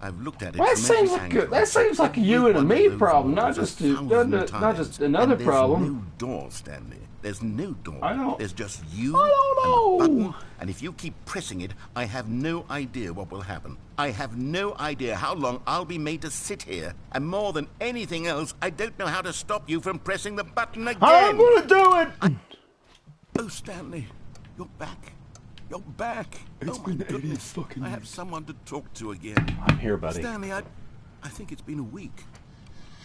Speaker 1: I've looked at it.
Speaker 2: Well, that
Speaker 1: from every
Speaker 2: seems like
Speaker 1: angle.
Speaker 2: you and a
Speaker 1: Every
Speaker 2: me
Speaker 1: one of those
Speaker 2: problem, not
Speaker 1: walls
Speaker 2: just
Speaker 1: a thousand
Speaker 2: not
Speaker 1: times.
Speaker 2: just another
Speaker 1: And
Speaker 2: problem.
Speaker 1: There's no door, Stanley. There's no door.
Speaker 2: I don't-
Speaker 1: There's just you
Speaker 2: I don't know.
Speaker 1: and the button. And if you keep pressing it, I have no idea what will happen. I have no idea how long I'll be made to sit here. And more than anything else, I don't know how to stop you from pressing the button again.
Speaker 2: I'm gonna do it!
Speaker 1: Oh, Stanley, you're back. You're back.
Speaker 2: It's
Speaker 1: oh, my
Speaker 2: been 80
Speaker 1: goodness.
Speaker 2: fucking
Speaker 1: I have
Speaker 2: years.
Speaker 1: someone to talk to again.
Speaker 2: I'm here, buddy.
Speaker 1: Stanley, I think it's been a week.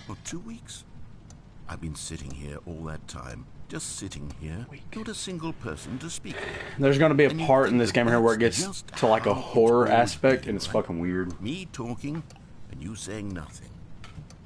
Speaker 1: Or 2 weeks. I've been sitting here all that time. Just sitting here. Not a single person to speak with.
Speaker 2: There's gonna be a
Speaker 1: And you
Speaker 2: part
Speaker 1: think
Speaker 2: in this
Speaker 1: that
Speaker 2: game here where it
Speaker 1: that's
Speaker 2: gets
Speaker 1: just
Speaker 2: to like a
Speaker 1: how
Speaker 2: horror
Speaker 1: it's always
Speaker 2: aspect,
Speaker 1: been,
Speaker 2: and it's
Speaker 1: right?
Speaker 2: fucking weird.
Speaker 1: Me talking and you saying nothing.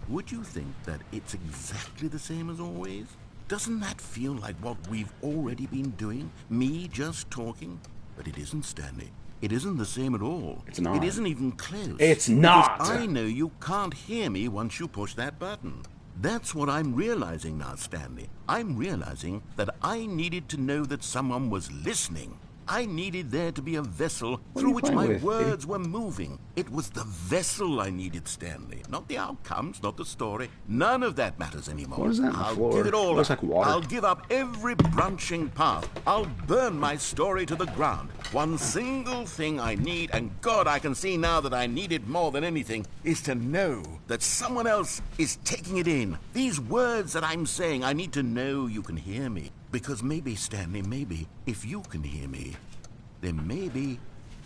Speaker 1: Would you think that it's exactly the same as always? Doesn't that feel like what we've already been doing? Me just talking? But it isn't, Stanley. It isn't the same at all.
Speaker 2: It's not.
Speaker 1: It isn't even close.
Speaker 2: It's
Speaker 1: Because
Speaker 2: not.
Speaker 1: I know you can't hear me once you push that button. That's what I'm realizing now, Stanley. I'm realizing that I needed to know that someone was listening. I needed there to be a vessel
Speaker 2: are
Speaker 1: through
Speaker 2: you
Speaker 1: which
Speaker 2: playing
Speaker 1: my
Speaker 2: with,
Speaker 1: words were moving. It was the vessel I needed, Stanley. Not the outcomes, not the story. None of that matters anymore.
Speaker 2: What is that on the
Speaker 1: I'll
Speaker 2: floor?
Speaker 1: give it all
Speaker 2: Looks
Speaker 1: up.
Speaker 2: like water.
Speaker 1: I'll give up every branching path. I'll burn my story to the ground. One single thing I need, and God, I can see now that I need it more than anything, is to know that someone else is taking it in. These words that I'm saying, I need to know you can hear me. Because maybe, Stanley, maybe, if you can hear me, then maybe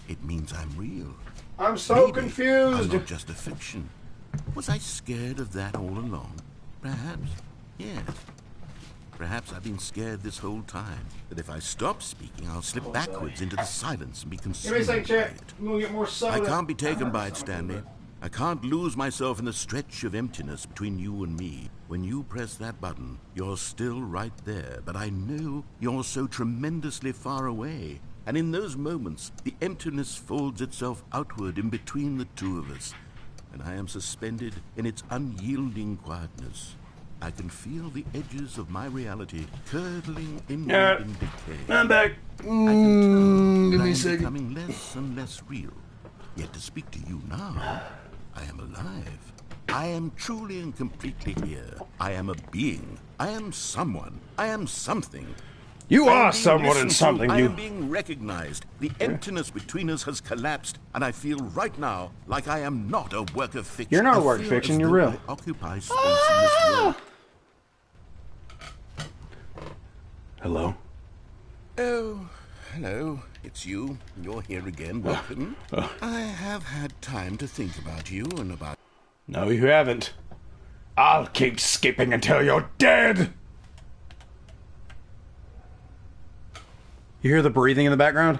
Speaker 1: it means I'm real.
Speaker 2: I'm so
Speaker 1: Maybe I'm
Speaker 2: confused.
Speaker 1: not just a fiction. Was I scared of that all along? Perhaps. Yes. Perhaps I've been scared this whole time. That if I stop speaking, I'll slip backwards into the silence and be consumed by it.
Speaker 2: I'm gonna get more soda.
Speaker 1: I can't be taken by it, Stanley. I can't lose myself in the stretch of emptiness between you and me. When you press that button, you're still right there, but I know you're so tremendously far away. And in those moments, the emptiness folds itself outward in between the two of us, and I am suspended in its unyielding quietness. I can feel the edges of my reality curdling inward in decay.
Speaker 2: I'm back.
Speaker 1: I can tell
Speaker 2: Give
Speaker 1: that
Speaker 2: me
Speaker 1: I
Speaker 2: a
Speaker 1: am
Speaker 2: second.
Speaker 1: becoming less and less real. Yet to speak to you now, I am alive. I am truly and completely here. I am a being. I am someone. I am something.
Speaker 2: You
Speaker 1: I am
Speaker 2: are
Speaker 1: being
Speaker 2: someone
Speaker 1: listened
Speaker 2: and
Speaker 1: to.
Speaker 2: something.
Speaker 1: I
Speaker 2: You.
Speaker 1: am being recognized. The emptiness between us has collapsed, and I feel right now like I am not a work of fiction.
Speaker 2: You're not a
Speaker 1: I
Speaker 2: work of
Speaker 1: feel
Speaker 2: fiction,
Speaker 1: as
Speaker 2: you're
Speaker 1: though
Speaker 2: real.
Speaker 1: I occupy space in this world.
Speaker 2: Hello.
Speaker 1: Oh, hello. It's you. You're here again. Welcome. I have had time to think about you and about...
Speaker 2: No, you haven't. I'll keep skipping until you're dead. You hear the breathing in the background?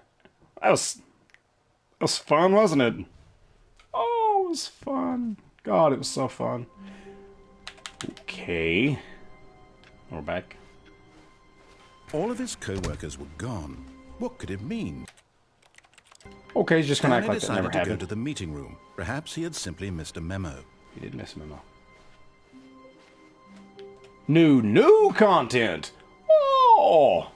Speaker 2: That was fun, wasn't it? Oh, it was fun. God, it was so fun. Okay. We're back.
Speaker 1: All of his co-workers were gone. What could it mean?
Speaker 2: Okay, he's just gonna act
Speaker 1: Stanley
Speaker 2: like that never
Speaker 1: decided to go
Speaker 2: happened.
Speaker 1: to the meeting room. Perhaps he had simply missed a memo.
Speaker 2: He did miss a memo. New content! Oh!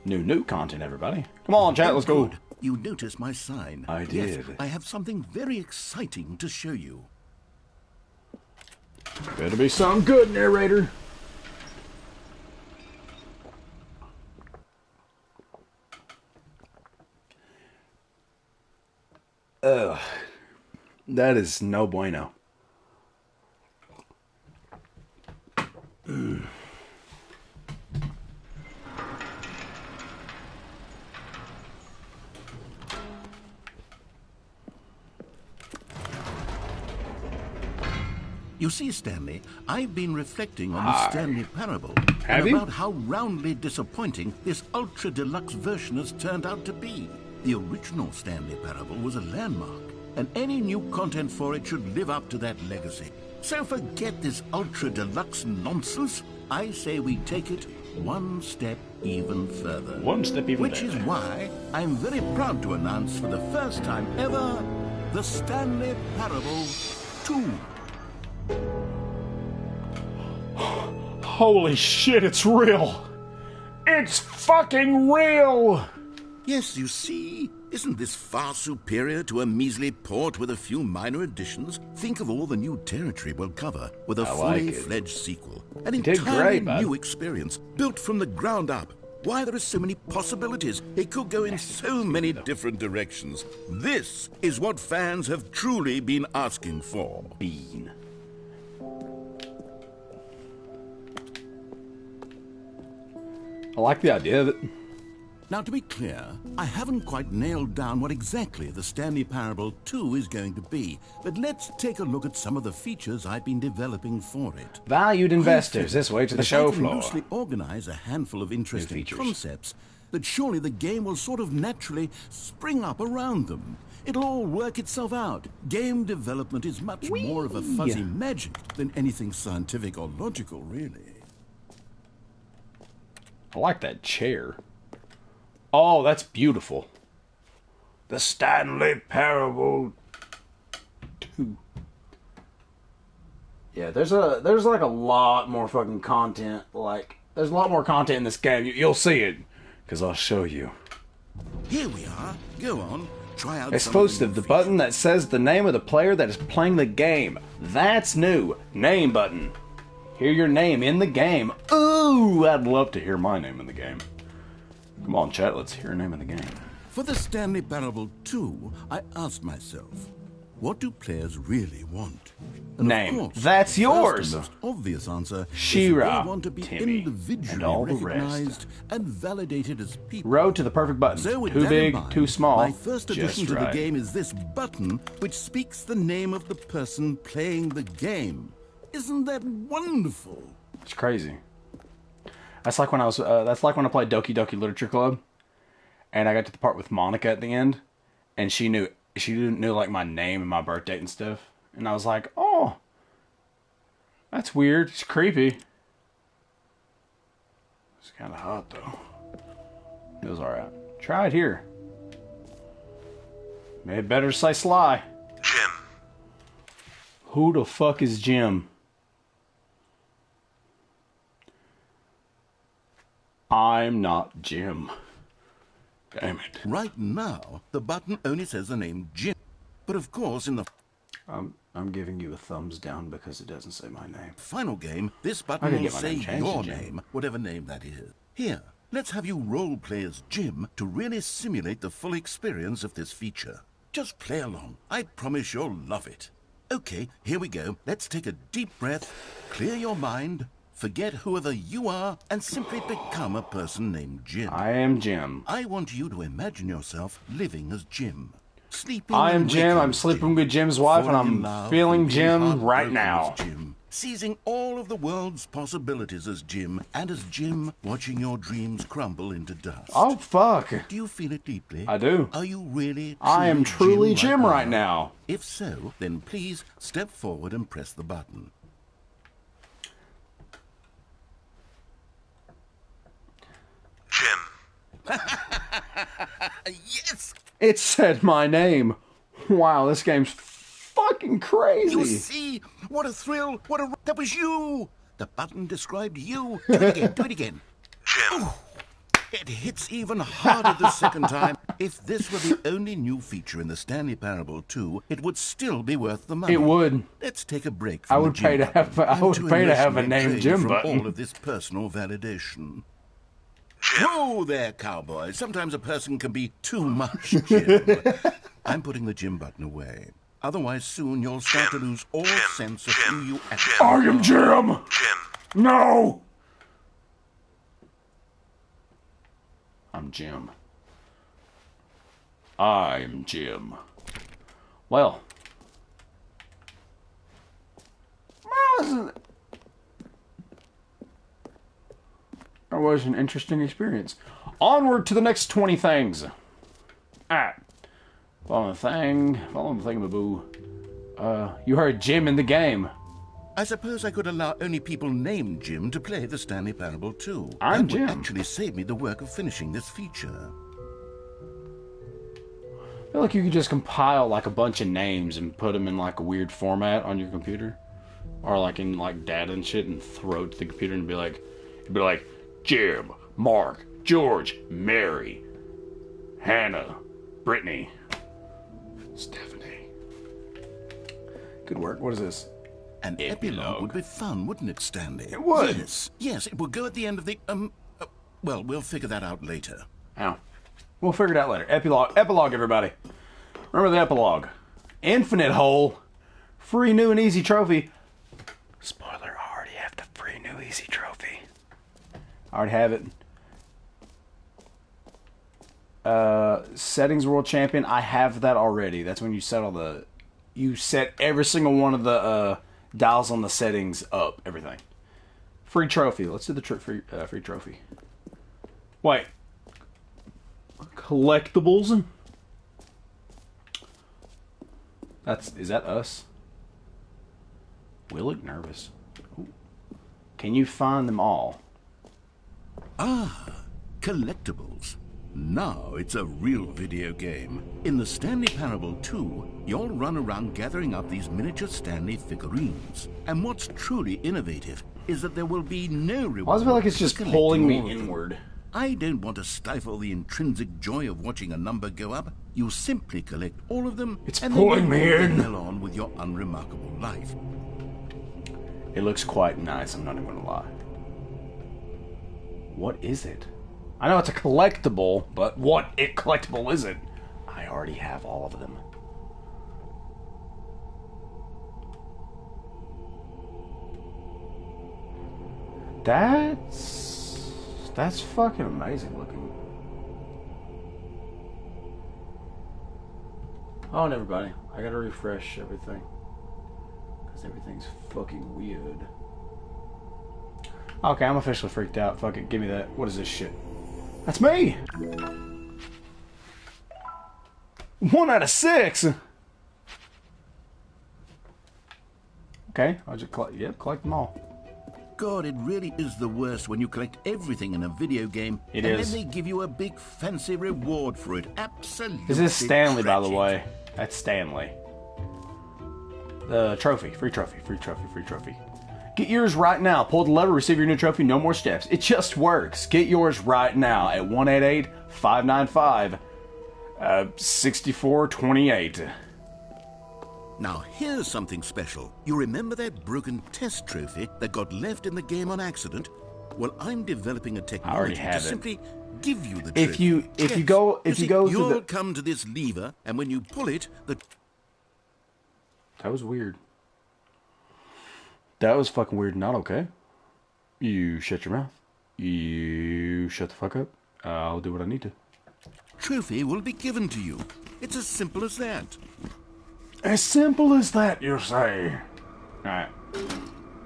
Speaker 2: New content, everybody. Come on, chat, let's go.
Speaker 1: Good. You noticed my sign.
Speaker 2: I
Speaker 1: Yes,
Speaker 2: did.
Speaker 1: I have something very exciting to show you.
Speaker 2: Better be something good, narrator. Ugh. That is no bueno.
Speaker 1: You see, Stanley, I've been reflecting on the Stanley Parable
Speaker 2: Have
Speaker 1: and
Speaker 2: you?
Speaker 1: about how roundly disappointing this ultra-deluxe version has turned out to be. The original Stanley Parable was a landmark, and any new content for it should live up to that legacy. So forget this ultra-deluxe nonsense. I say we take it one step even further.
Speaker 2: One step even
Speaker 1: Which
Speaker 2: further.
Speaker 1: is why I'm very proud to announce for the first time ever, the Stanley Parable 2.
Speaker 2: Holy shit, it's real! It's fucking real!
Speaker 1: Yes, you see, isn't this far superior to a measly port with a few minor additions? Think of all the new territory we'll cover with a
Speaker 2: I like it.
Speaker 1: fully-fledged sequel. An
Speaker 2: You did
Speaker 1: entirely
Speaker 2: great, bud.
Speaker 1: new experience, built from the ground up. Why, there are so many possibilities. It could go in so many different directions. This is what fans have truly been asking for.
Speaker 2: Bean. I like the idea of it.
Speaker 1: Now, to be clear, I haven't quite nailed down what exactly the Stanley Parable 2 is going to be, but let's take a look at some of the features I've been developing for it.
Speaker 2: Valued investors, this way to the
Speaker 1: If
Speaker 2: show
Speaker 1: I can
Speaker 2: floor.
Speaker 1: loosely organize a handful of interesting
Speaker 2: features.
Speaker 1: concepts, that surely the game will sort of naturally spring up around them. It'll all work itself out. Game development is much more of a fuzzy magic than anything scientific or logical, really.
Speaker 2: I like that chair. Oh, that's beautiful. The Stanley Parable 2. Yeah, there's like a lot more fucking content. Like, there's a lot more content in this game. You'll see it, because I'll show you.
Speaker 1: Here we are. Go on. Try out some
Speaker 2: Exclusive,
Speaker 1: of
Speaker 2: the
Speaker 1: new
Speaker 2: button that says the name of the player that is playing the game. That's new. Name button. Hear your name in the game. Ooh, I'd love to hear my name in the game. Come on, chat, let's hear your name in the game.
Speaker 1: For the Stanley Parable 2, I asked myself, what do players really want? And
Speaker 2: Name.
Speaker 1: Of course,
Speaker 2: That's
Speaker 1: the
Speaker 2: yours.
Speaker 1: first and most obvious answer
Speaker 2: Shira,
Speaker 1: is they want to be
Speaker 2: Timmy,
Speaker 1: individually
Speaker 2: and all the rest.
Speaker 1: recognized and validated as people.
Speaker 2: Road to the perfect button.
Speaker 1: So with
Speaker 2: Too
Speaker 1: that
Speaker 2: big,
Speaker 1: in mind,
Speaker 2: too small.
Speaker 1: my first
Speaker 2: just
Speaker 1: addition to
Speaker 2: right.
Speaker 1: the game is this button, which speaks the name of the person playing the game. Isn't that wonderful?
Speaker 2: It's crazy. That's like when I was. That's like when I played Doki Doki Literature Club, and I got to the part with Monica at the end, and she knew like my name and my birth date and stuff, and I was like, oh, that's weird. It's creepy. It's kind of hot though. It was all right. Try it here. Maybe better say Sly.
Speaker 5: Jim.
Speaker 2: Who the fuck is Jim? I'm not Jim. Damn it.
Speaker 1: Right now, the button only says the name Jim. But of course, in the
Speaker 2: I'm giving you a thumbs down because it doesn't say my name.
Speaker 1: final game, this
Speaker 2: I
Speaker 1: button
Speaker 2: can
Speaker 1: will
Speaker 2: get my
Speaker 1: say
Speaker 2: name changed
Speaker 1: your
Speaker 2: to Jim.
Speaker 1: name, whatever name that is. Here, let's have you role play as Jim to really simulate the full experience of this feature. Just play along. I promise you'll love it. Okay, here we go. Let's take a deep breath, clear your mind, forget whoever you are, and simply become a person named Jim.
Speaker 2: I am Jim.
Speaker 1: I want you to imagine yourself living as Jim. Sleeping
Speaker 2: I am
Speaker 1: and
Speaker 2: Jim.
Speaker 1: waking
Speaker 2: I'm
Speaker 1: as
Speaker 2: sleeping
Speaker 1: Jim.
Speaker 2: with Jim's wife, and
Speaker 1: Falling in
Speaker 2: I'm
Speaker 1: love
Speaker 2: feeling
Speaker 1: and being
Speaker 2: Jim
Speaker 1: heartbroken
Speaker 2: right now.
Speaker 1: as Jim. seizing all of the world's possibilities as Jim, and as Jim, watching your dreams crumble into dust.
Speaker 2: Oh, fuck.
Speaker 1: Do you feel it deeply?
Speaker 2: I do.
Speaker 1: Are you really,
Speaker 2: I am truly Jim right now.
Speaker 1: If so, then please step forward and press the button.
Speaker 5: Jim.
Speaker 1: Yes!
Speaker 2: It said my name. Wow, this game's fucking crazy.
Speaker 1: You see? What a thrill! That was you! The button described you. Do it again, do it again.
Speaker 5: Jim.
Speaker 1: Ooh, it hits even harder the second time. If this were the only new feature in the Stanley Parable 2, it would still be worth the money.
Speaker 2: It would.
Speaker 1: Let's take a break from
Speaker 2: I would
Speaker 1: the
Speaker 2: pay
Speaker 1: Jim
Speaker 2: to have. I would pay to have a name Jim
Speaker 1: from
Speaker 2: button.
Speaker 1: all of this personal validation. Whoa there, cowboy. Sometimes a person can be too much Jim. I'm putting the Jim button away. Otherwise, soon you'll start to lose all sense of who you actually are.
Speaker 2: I am Jim.
Speaker 5: Jim.
Speaker 2: No. I'm Jim. I'm Jim. Well, that was an interesting experience. Onward to the next 20 things. Alright. Following the thingamaboo. You heard Jim in the game.
Speaker 1: I suppose I could allow only people named Jim to play the Stanley Parable 2.
Speaker 2: I'm
Speaker 1: That would
Speaker 2: Jim.
Speaker 1: actually save me the work of finishing this feature.
Speaker 2: I feel like you could just compile like a bunch of names and put them in like a weird format on your computer. Or like in like data and shit and throw it to the computer and be like Jim, Mark, George, Mary, Hannah, Brittany, Stephanie. Good work. What is this?
Speaker 1: An epilogue would be fun, wouldn't it, Stanley?
Speaker 2: It would.
Speaker 1: Yes, it would go at the end of the, well, we'll figure that out later.
Speaker 2: Ow. We'll figure it out later. Epilogue, everybody. Remember the epilogue. Infinite hole. Free new and easy trophy. Spoiler, I already have the free new easy trophy. I already have it. Settings world champion. I have that already. That's when you set all the... You set every single one of the dials on the settings up. Everything. Free trophy. Let's do the free trophy. Wait. Collectibles. Is that us? We look nervous. Ooh. Can you find them all?
Speaker 1: Collectibles. Now it's a real video game. In the Stanley Parable 2, you'll run around gathering up these miniature Stanley figurines. And what's truly innovative is that there will be no reward.
Speaker 2: I feel like it's
Speaker 1: for
Speaker 2: just
Speaker 1: collecting
Speaker 2: pulling me
Speaker 1: all of them.
Speaker 2: inward.
Speaker 1: I don't want to stifle the intrinsic joy of watching a number go up. You simply collect all of them.
Speaker 2: It's
Speaker 1: and
Speaker 2: pulling
Speaker 1: then
Speaker 2: me
Speaker 1: you
Speaker 2: in.
Speaker 1: hell on with your unremarkable life.
Speaker 2: It looks quite nice, I'm not even gonna lie. What is it? I know it's a collectible, but what collectible is it? I already have all of them. That's fucking amazing looking. Oh, and everybody, I gotta refresh everything. Because everything's fucking weird. Okay, I'm officially freaked out. Fuck it, give me that. What is this shit? That's me! 1 out of 6! Okay, I'll just collect them all.
Speaker 1: God, it really is the worst when you collect everything in a video game
Speaker 2: It
Speaker 1: and
Speaker 2: is.
Speaker 1: then they give you a big fancy reward for it. Absolutely.
Speaker 2: This is Stanley, by the
Speaker 1: tragic.
Speaker 2: way. That's Stanley. The trophy. Free trophy. Free trophy. Free trophy. Get yours right now. Pull the lever, receive your new trophy. No more steps. It just works. Get yours right now at 1-888-595-6428.
Speaker 1: Now, here's something special. You remember that broken test trophy that got left in the game on accident? Well, I'm developing a
Speaker 2: already
Speaker 1: technology to
Speaker 2: have it.
Speaker 1: simply give you the
Speaker 2: If
Speaker 1: trophy.
Speaker 2: you go to
Speaker 1: you'll
Speaker 2: the...
Speaker 1: come to this lever, and when you pull it, the...
Speaker 2: That was weird. That was fucking weird. Not okay. You shut your mouth. You shut the fuck up. I'll do what I need to.
Speaker 1: trophy will be given to you. It's as simple as that.
Speaker 2: As simple as that, you say. Alright.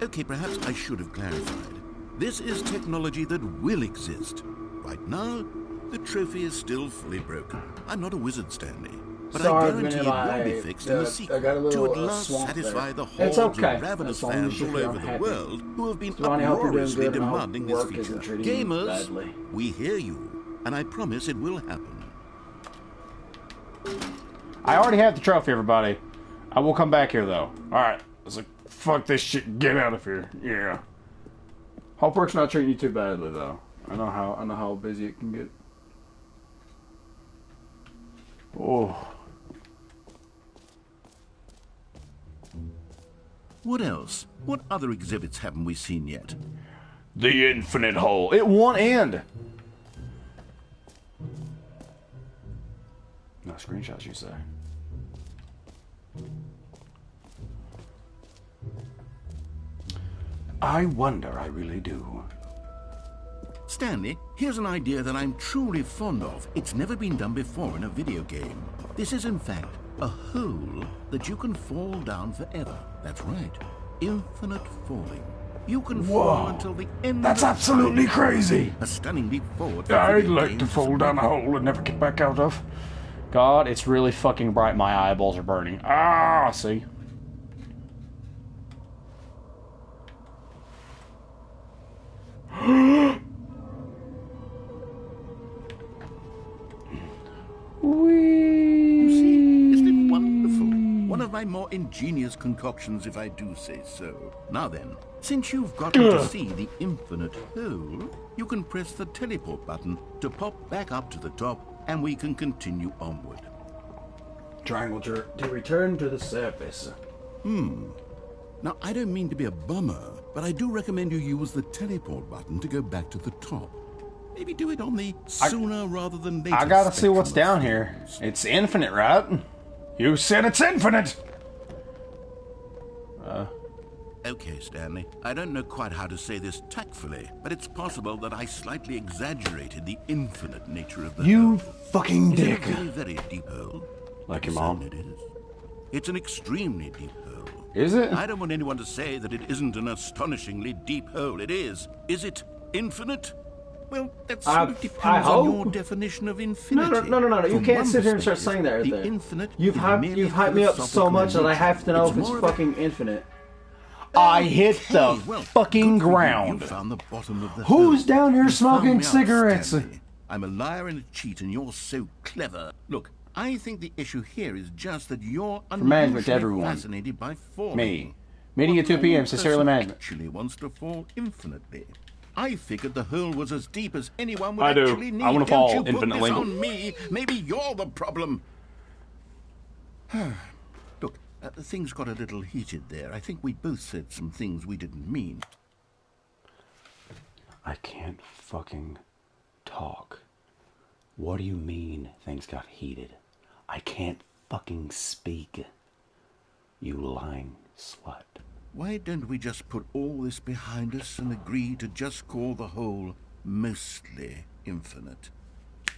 Speaker 1: Okay, perhaps I should have clarified. This is technology that will exist. Right now, the trophy is still fully broken. I'm not a wizard, Stanley. But I guarantee it will be fixed in the sequel to at last satisfy the hordes of ravenous fans all over the world who have been uproariously demanding this feature. Gamers, we hear you, and I promise it will happen.
Speaker 2: I already have the trophy, everybody. I will come back here, though. Alright. I was like, fuck this shit, get out of here. Yeah. Hope work's not treating you too badly, though. I know how busy it can get. Oh.
Speaker 1: What else? What other exhibits haven't we seen yet?
Speaker 2: The infinite hole. It won't end. No screenshots, you say? I wonder, I really do.
Speaker 1: Stanley, here's an idea that I'm truly fond of. It's never been done before in a video game. This is, in fact, a hole that you can fall down forever. That's right. Infinite falling. You can fall until the end.
Speaker 2: That's absolutely crazy.
Speaker 1: A stunning leap forward.
Speaker 2: I'd like to fall down a hole and never get back out of. God, it's really fucking bright. My eyeballs are burning. Ah, see.
Speaker 1: You see, isn't it wonderful? One of my more ingenious concoctions, if I do say so. Now then, since you've gotten to see the infinite hole, you can press the teleport button to pop back up to the top, and we can continue onward.
Speaker 2: Triangle to return to the surface.
Speaker 1: Now, I don't mean to be a bummer, but I do recommend you use the teleport button to go back to the top. Maybe do it on the sooner rather than later.
Speaker 2: I gotta see what's down here. It's infinite, right? You said it's infinite!
Speaker 1: Okay, Stanley. I don't know quite how to say this tactfully, but it's possible that I slightly exaggerated the infinite nature of the hole.
Speaker 2: You fucking dick.
Speaker 1: It's a very, very deep hole.
Speaker 2: Like your mom?
Speaker 1: It is. It's an extremely deep hole.
Speaker 2: Is it?
Speaker 1: I don't want anyone to say that it isn't an astonishingly deep hole. It is. Is it infinite? Well, that sort of depends on your definition of infinity.
Speaker 2: No. You can't sit here and start saying that.
Speaker 1: The infinite
Speaker 2: You've hyped me up so much that I have to know if it's fucking infinite. I hit the fucking ground.
Speaker 1: You found the bottom of the
Speaker 2: Who's
Speaker 1: hole.
Speaker 2: down here
Speaker 1: You
Speaker 2: smoking
Speaker 1: found me out,
Speaker 2: cigarettes?
Speaker 1: Stanley. I'm a liar and a cheat, and you're so clever. Look, I think the issue here is just that you're unusually fascinated by falling.
Speaker 2: Me. Meeting at 2 p.m. Sincerely, management.
Speaker 1: Actually wants to fall infinitely. I figured the hole was as deep as anyone would actually need.
Speaker 2: I want to fall
Speaker 1: Don't you
Speaker 2: infinitely.
Speaker 1: put this on me. Maybe you're the problem. Look, things got a little heated there. I think we both said some things we didn't mean.
Speaker 2: I can't fucking talk. What do you mean things got heated? I can't fucking speak. You lying slut.
Speaker 1: Why don't we just put all this behind us and agree to just call the hole mostly infinite?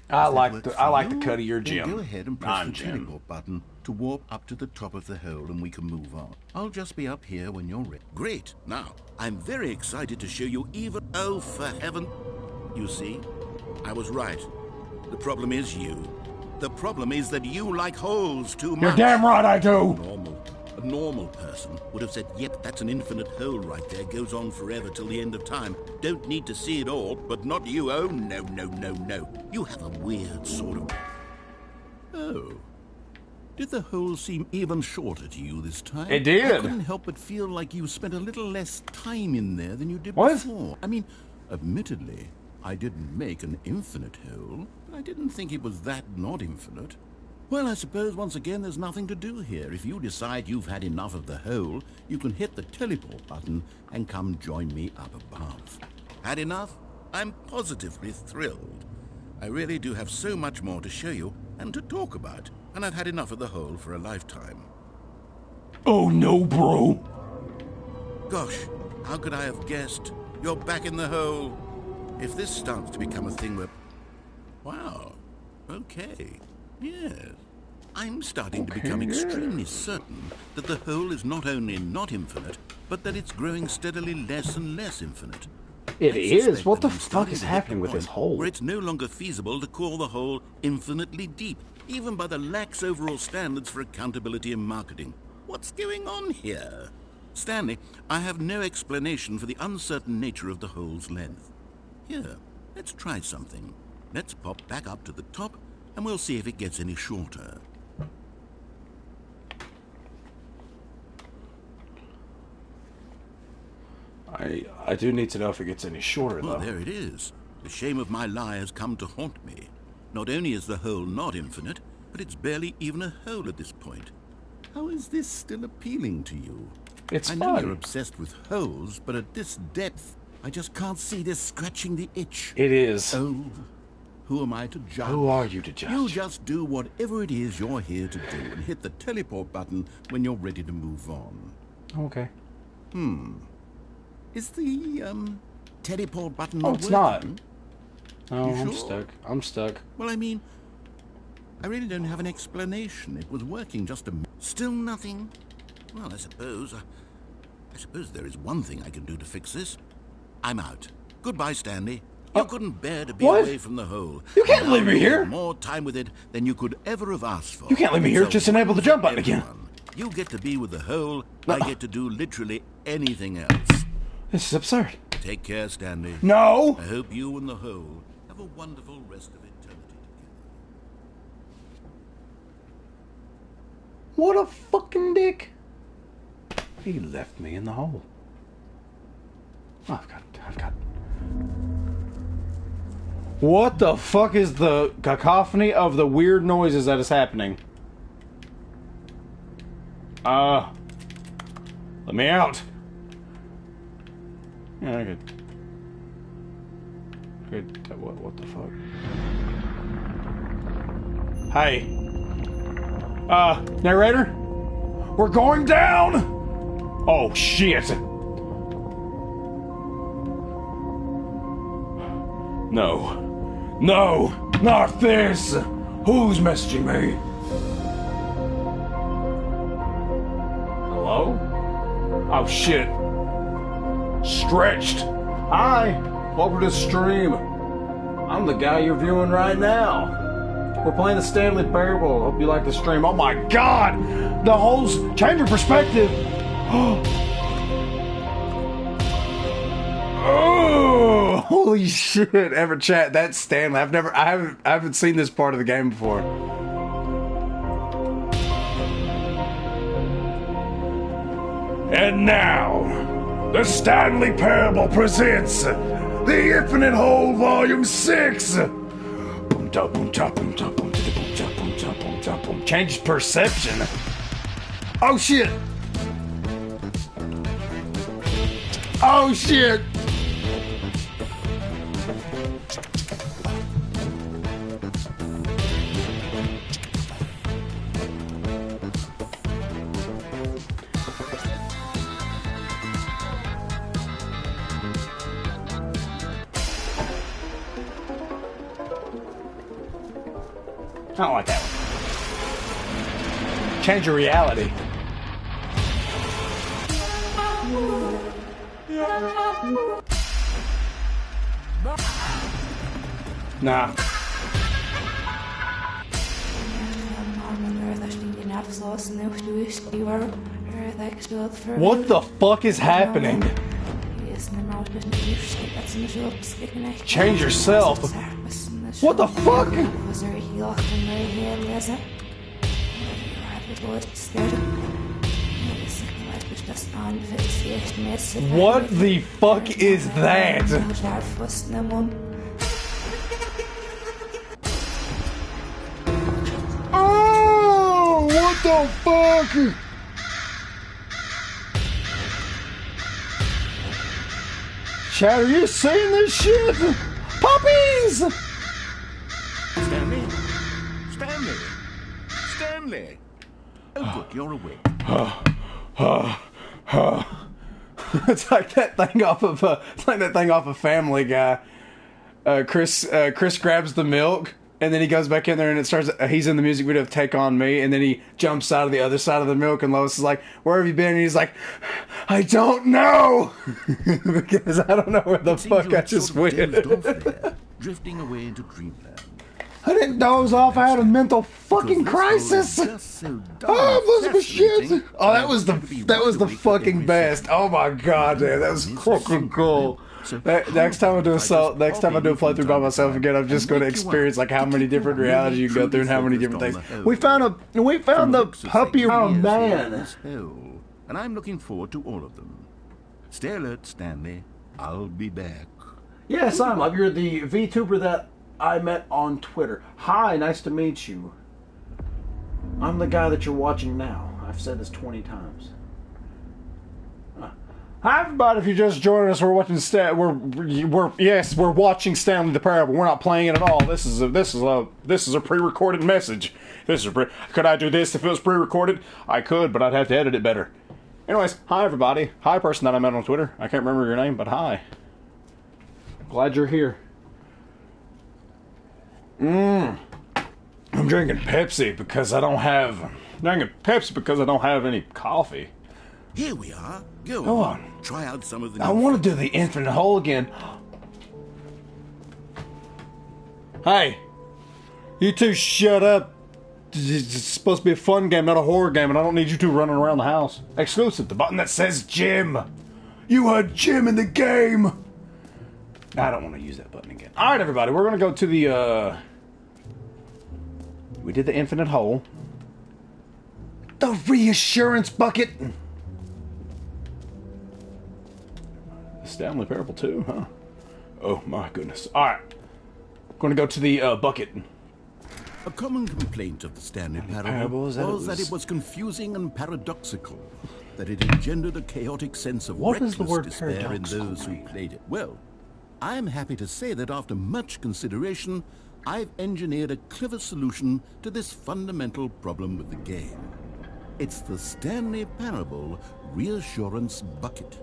Speaker 2: I like the cut of your gym.
Speaker 1: Go ahead and press the teleport button to warp up to the top of the hole, and we can move on. I'll just be up here when you're ready. Great. Now, I'm very excited to show you even... Oh, for heaven... You see, I was right. The problem is you. The problem is that you like holes too much.
Speaker 2: You're damn right I do.
Speaker 1: A normal person would have said, yep, that's an infinite hole right there. Goes on forever till the end of time. Don't need to see it all, but not you. Oh, no. You have a weird sort of... Oh. Did the hole seem even shorter to you this time?
Speaker 2: It did.
Speaker 1: I couldn't help but feel like you spent a little less time in there than you did before. I mean, admittedly, I didn't make an infinite hole, but I didn't think it was that not infinite. Well, I suppose once again there's nothing to do here. If you decide you've had enough of the hole, you can hit the teleport button and come join me up above. Had enough? I'm positively thrilled. I really do have so much more to show you and to talk about, and I've had enough of the hole for a lifetime.
Speaker 2: Oh no, bro.
Speaker 1: Gosh, how could I have guessed? You're back in the hole. If this starts to become a thing where... Wow. Okay. Yes. I'm starting to become extremely certain that the hole is not only not infinite, but that it's growing steadily less and less infinite.
Speaker 2: It
Speaker 1: I
Speaker 2: is?
Speaker 1: suspect
Speaker 2: What
Speaker 1: that
Speaker 2: the
Speaker 1: I'm
Speaker 2: fuck
Speaker 1: starting
Speaker 2: is
Speaker 1: to hit
Speaker 2: happening
Speaker 1: the
Speaker 2: with this
Speaker 1: point
Speaker 2: hole?
Speaker 1: where it's no longer feasible to call the hole infinitely deep, even by the lax overall standards for accountability in marketing. What's going on here? Stanley, I have no explanation for the uncertain nature of the hole's length. Here, let's try something. Let's pop back up to the top, and we'll see if it gets any shorter.
Speaker 2: I do need to know if it gets any shorter, though.
Speaker 1: Well, there it is. The shame of my lie has come to haunt me. Not only is the hole not infinite, but it's barely even a hole at this point. How is this still appealing to you?
Speaker 2: It's
Speaker 1: I
Speaker 2: fun.
Speaker 1: know you're obsessed with holes, but at this depth, I just can't see this scratching the itch.
Speaker 2: It is.
Speaker 1: Oh, who am I to judge?
Speaker 2: Who are you to judge?
Speaker 1: You just do whatever it is you're here to do and hit the teleport button when you're ready to move on.
Speaker 2: Okay.
Speaker 1: Is the, teleport button
Speaker 2: Oh,
Speaker 1: not
Speaker 2: it's not.
Speaker 1: working?
Speaker 2: No,
Speaker 1: You
Speaker 2: I'm
Speaker 1: sure?
Speaker 2: stuck. I'm stuck.
Speaker 1: Well, I mean, I really don't have an explanation. It was working just a... Still nothing? Well, I suppose there is one thing I can do to fix this. I'm out. Goodbye, Stanley. You couldn't bear to be
Speaker 2: what?
Speaker 1: away from the hole.
Speaker 2: You can't
Speaker 1: Now
Speaker 2: leave me
Speaker 1: you'll
Speaker 2: here.
Speaker 1: have more time with it than you could ever have asked for.
Speaker 2: You can't leave me here.
Speaker 1: So
Speaker 2: Just enable the jump button again.
Speaker 1: everyone, you get to be with the hole.
Speaker 2: No.
Speaker 1: I get to do literally anything else.
Speaker 2: This is absurd.
Speaker 1: Take care, Stanley.
Speaker 2: No!
Speaker 1: I hope you and the hole have a wonderful rest of eternity together.
Speaker 2: What a fucking dick. He left me in the hole. Oh, I've got... What the fuck is the cacophony of the weird noises that is happening? Let me out. Yeah, I could... What the fuck? Hey. Narrator? We're going down! Oh, shit! No. No! Not this! Who's messaging me? Hello? Oh, shit. Stretched. Hi! Welcome to the stream. I'm the guy you're viewing right now. We're playing the Stanley Parable. Hope you like the stream. Oh my god! The holes change your perspective! Oh, holy shit! Ever chat? That's Stanley. I haven't seen this part of the game before. And now, the Stanley Parable presents the Infinite Hole Volume 6. Change perception. Oh shit! Oh shit! I don't like that one. Change your reality. Nah. What the fuck is happening? Change yourself. What the fuck? What the fuck is that? Oh, what the fuck? Chad, are you seeing this shit? Puppies!
Speaker 1: Stanley? Stanley? Stanley? Oh, good, you're awake.
Speaker 2: It's like that thing off of Family Guy. Chris grabs the milk And then he goes back in there and it starts, he's in the music video of Take On Me, and then he jumps out of the other side of the milk, and Lois is like, where have you been? And he's like, I don't know! Because I don't know where the fuck I just went.
Speaker 1: Drifting away into dreamland.
Speaker 2: I didn't doze off, I had a mental fucking crisis!
Speaker 1: So
Speaker 2: Oh, I'm losing my shit! Oh, that was the fucking best. Oh my god, man, that was fucking cool. Next time I do a playthrough by myself again, I'm just going to experience like how many different realities you can go through and how many different things. We found the puppy. Oh man!
Speaker 1: And I'm looking forward to all of them. Stay alert, Stanley. I'll be back.
Speaker 2: Yes, you're the VTuber that I met on Twitter. Hi, nice to meet you. I'm the guy that you're watching now. I've said this 20 times. Hi everybody! If you're just joining us, we're watching we're watching Stanley the Parable. We're not playing it at all. This is a pre-recorded message. Could I do this if it was pre-recorded? I could, but I'd have to edit it better. Anyways, hi everybody. Hi person that I met on Twitter. I can't remember your name, but hi. Glad you're here. I'm drinking Pepsi because I don't have any coffee.
Speaker 1: Here we are. Go on. Try out some of the.
Speaker 2: I want to do the infinite hole again. Hey, you two shut up. It's supposed to be a fun game, not a horror game, and I don't need you two running around the house. Exclusive, the button that says Jim. You heard Jim in the game. I don't want to use that button again. Alright, everybody, we're going to go to the, we did the infinite hole. The reassurance bucket. Stanley Parable 2, huh? Oh my goodness. Alright. Going to go to the bucket.
Speaker 1: A common complaint of the Stanley Parable was that it was confusing and paradoxical, that it engendered a chaotic sense of reckless despair in those who played it. Well, I'm happy to say that after much consideration, I've engineered a clever solution to this fundamental problem with the game. It's the Stanley Parable Reassurance Bucket.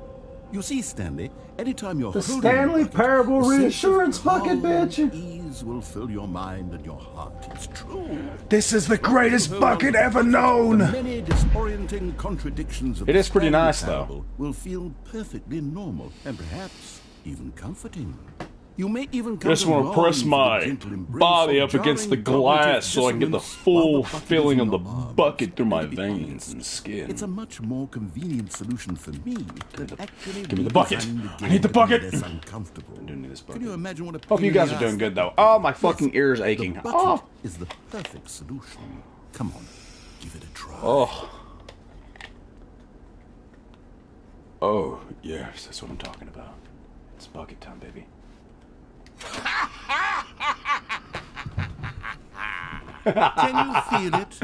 Speaker 1: You see, Stanley, anytime you're holding the Stanley
Speaker 2: Parable Reassurance Bucket, bitch!
Speaker 1: Ease will fill your mind and your heart. It's true.
Speaker 2: This is the greatest bucket ever known!
Speaker 1: The many disorienting contradictions of
Speaker 2: it is pretty nice, though.
Speaker 1: Will feel perfectly normal and perhaps even comforting. You may even just want
Speaker 2: to press my body up against the glass so I can get the full filling of the bucket through my veins and skin.
Speaker 1: It's a much more convenient solution for me than actually
Speaker 2: give me the bucket. I need the bucket.
Speaker 1: Uncomfortable.
Speaker 2: I do need this bucket.
Speaker 1: Can you imagine what a
Speaker 2: hope you guys are doing good though. Oh, my fucking ears aching.
Speaker 1: The bucket is the perfect solution. Come on, give it a try.
Speaker 2: Oh, yes, that's what I'm talking about. It's bucket time, baby.
Speaker 1: Can you feel it?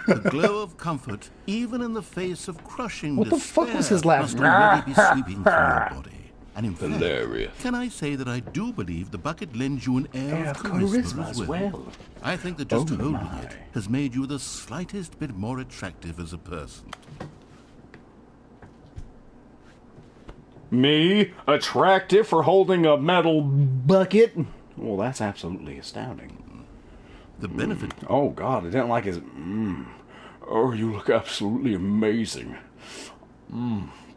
Speaker 1: The glow of comfort, even in the face of crushing despair.
Speaker 2: What the fuck was his laugh?
Speaker 1: Must already be sweeping through your body. And in fact,
Speaker 2: hilarious.
Speaker 1: Can I say that I do believe the bucket lends you an air of charisma as well. I think that just holding it has made you the slightest bit more attractive as a person.
Speaker 2: Me? Attractive for holding a metal bucket? Well, that's absolutely astounding.
Speaker 1: The benefit...
Speaker 2: Oh, God, I didn't like his... Oh, you look absolutely amazing.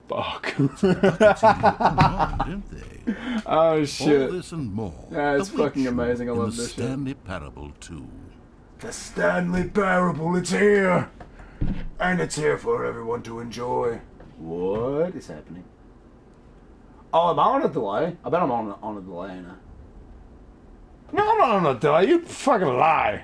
Speaker 2: Fuck.
Speaker 1: Didn't they?
Speaker 2: Oh, shit.
Speaker 1: All this and more.
Speaker 2: Yeah, it's fucking amazing. I love this shit.
Speaker 1: The Stanley Parable 2.
Speaker 2: The Stanley Parable, it's here. And it's here for everyone to enjoy. What is happening? Oh, am I on a delay? I bet I'm on a delay, ain't I? No, I'm not on a delay. You fucking lie.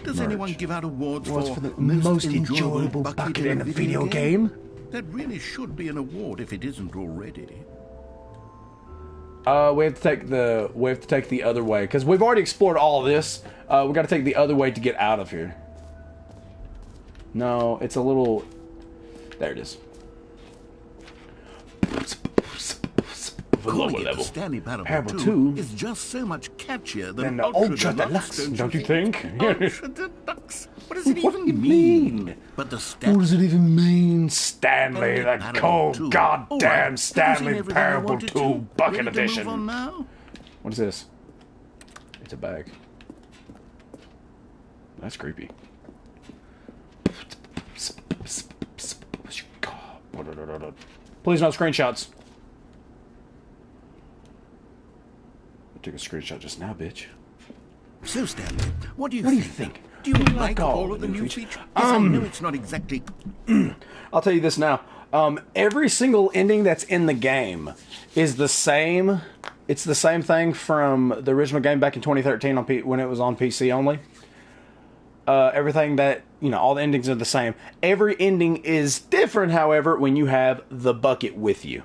Speaker 1: Does anyone give out awards for
Speaker 2: the most enjoyable bucket in a video game?
Speaker 1: That really should be an award if it isn't already.
Speaker 2: We have to take the other way because we've already explored all of this. We got to take the other way to get out of here. No, it's a little. There it is.
Speaker 1: Lower level. Stanley Parable 2 is just so much catchier than
Speaker 2: the Ultra Deluxe, don't you think?
Speaker 1: Ultra Deluxe? What does it even mean? But the
Speaker 2: what does it even mean, Stanley? The cold goddamn Stanley Parable 2 Bucket Edition. What is this? It's a bag. That's creepy. Please no screenshots. I took a screenshot just now, bitch.
Speaker 1: So, Stanley, what do you
Speaker 2: think?
Speaker 1: Do you like all of the new features? Yes, I know it's not exactly...
Speaker 2: I'll tell you this now. Every single ending that's in the game is the same. It's the same thing from the original game back in 2013 when it was on PC only. Everything that, all the endings are the same. Every ending is different, however, when you have the bucket with you.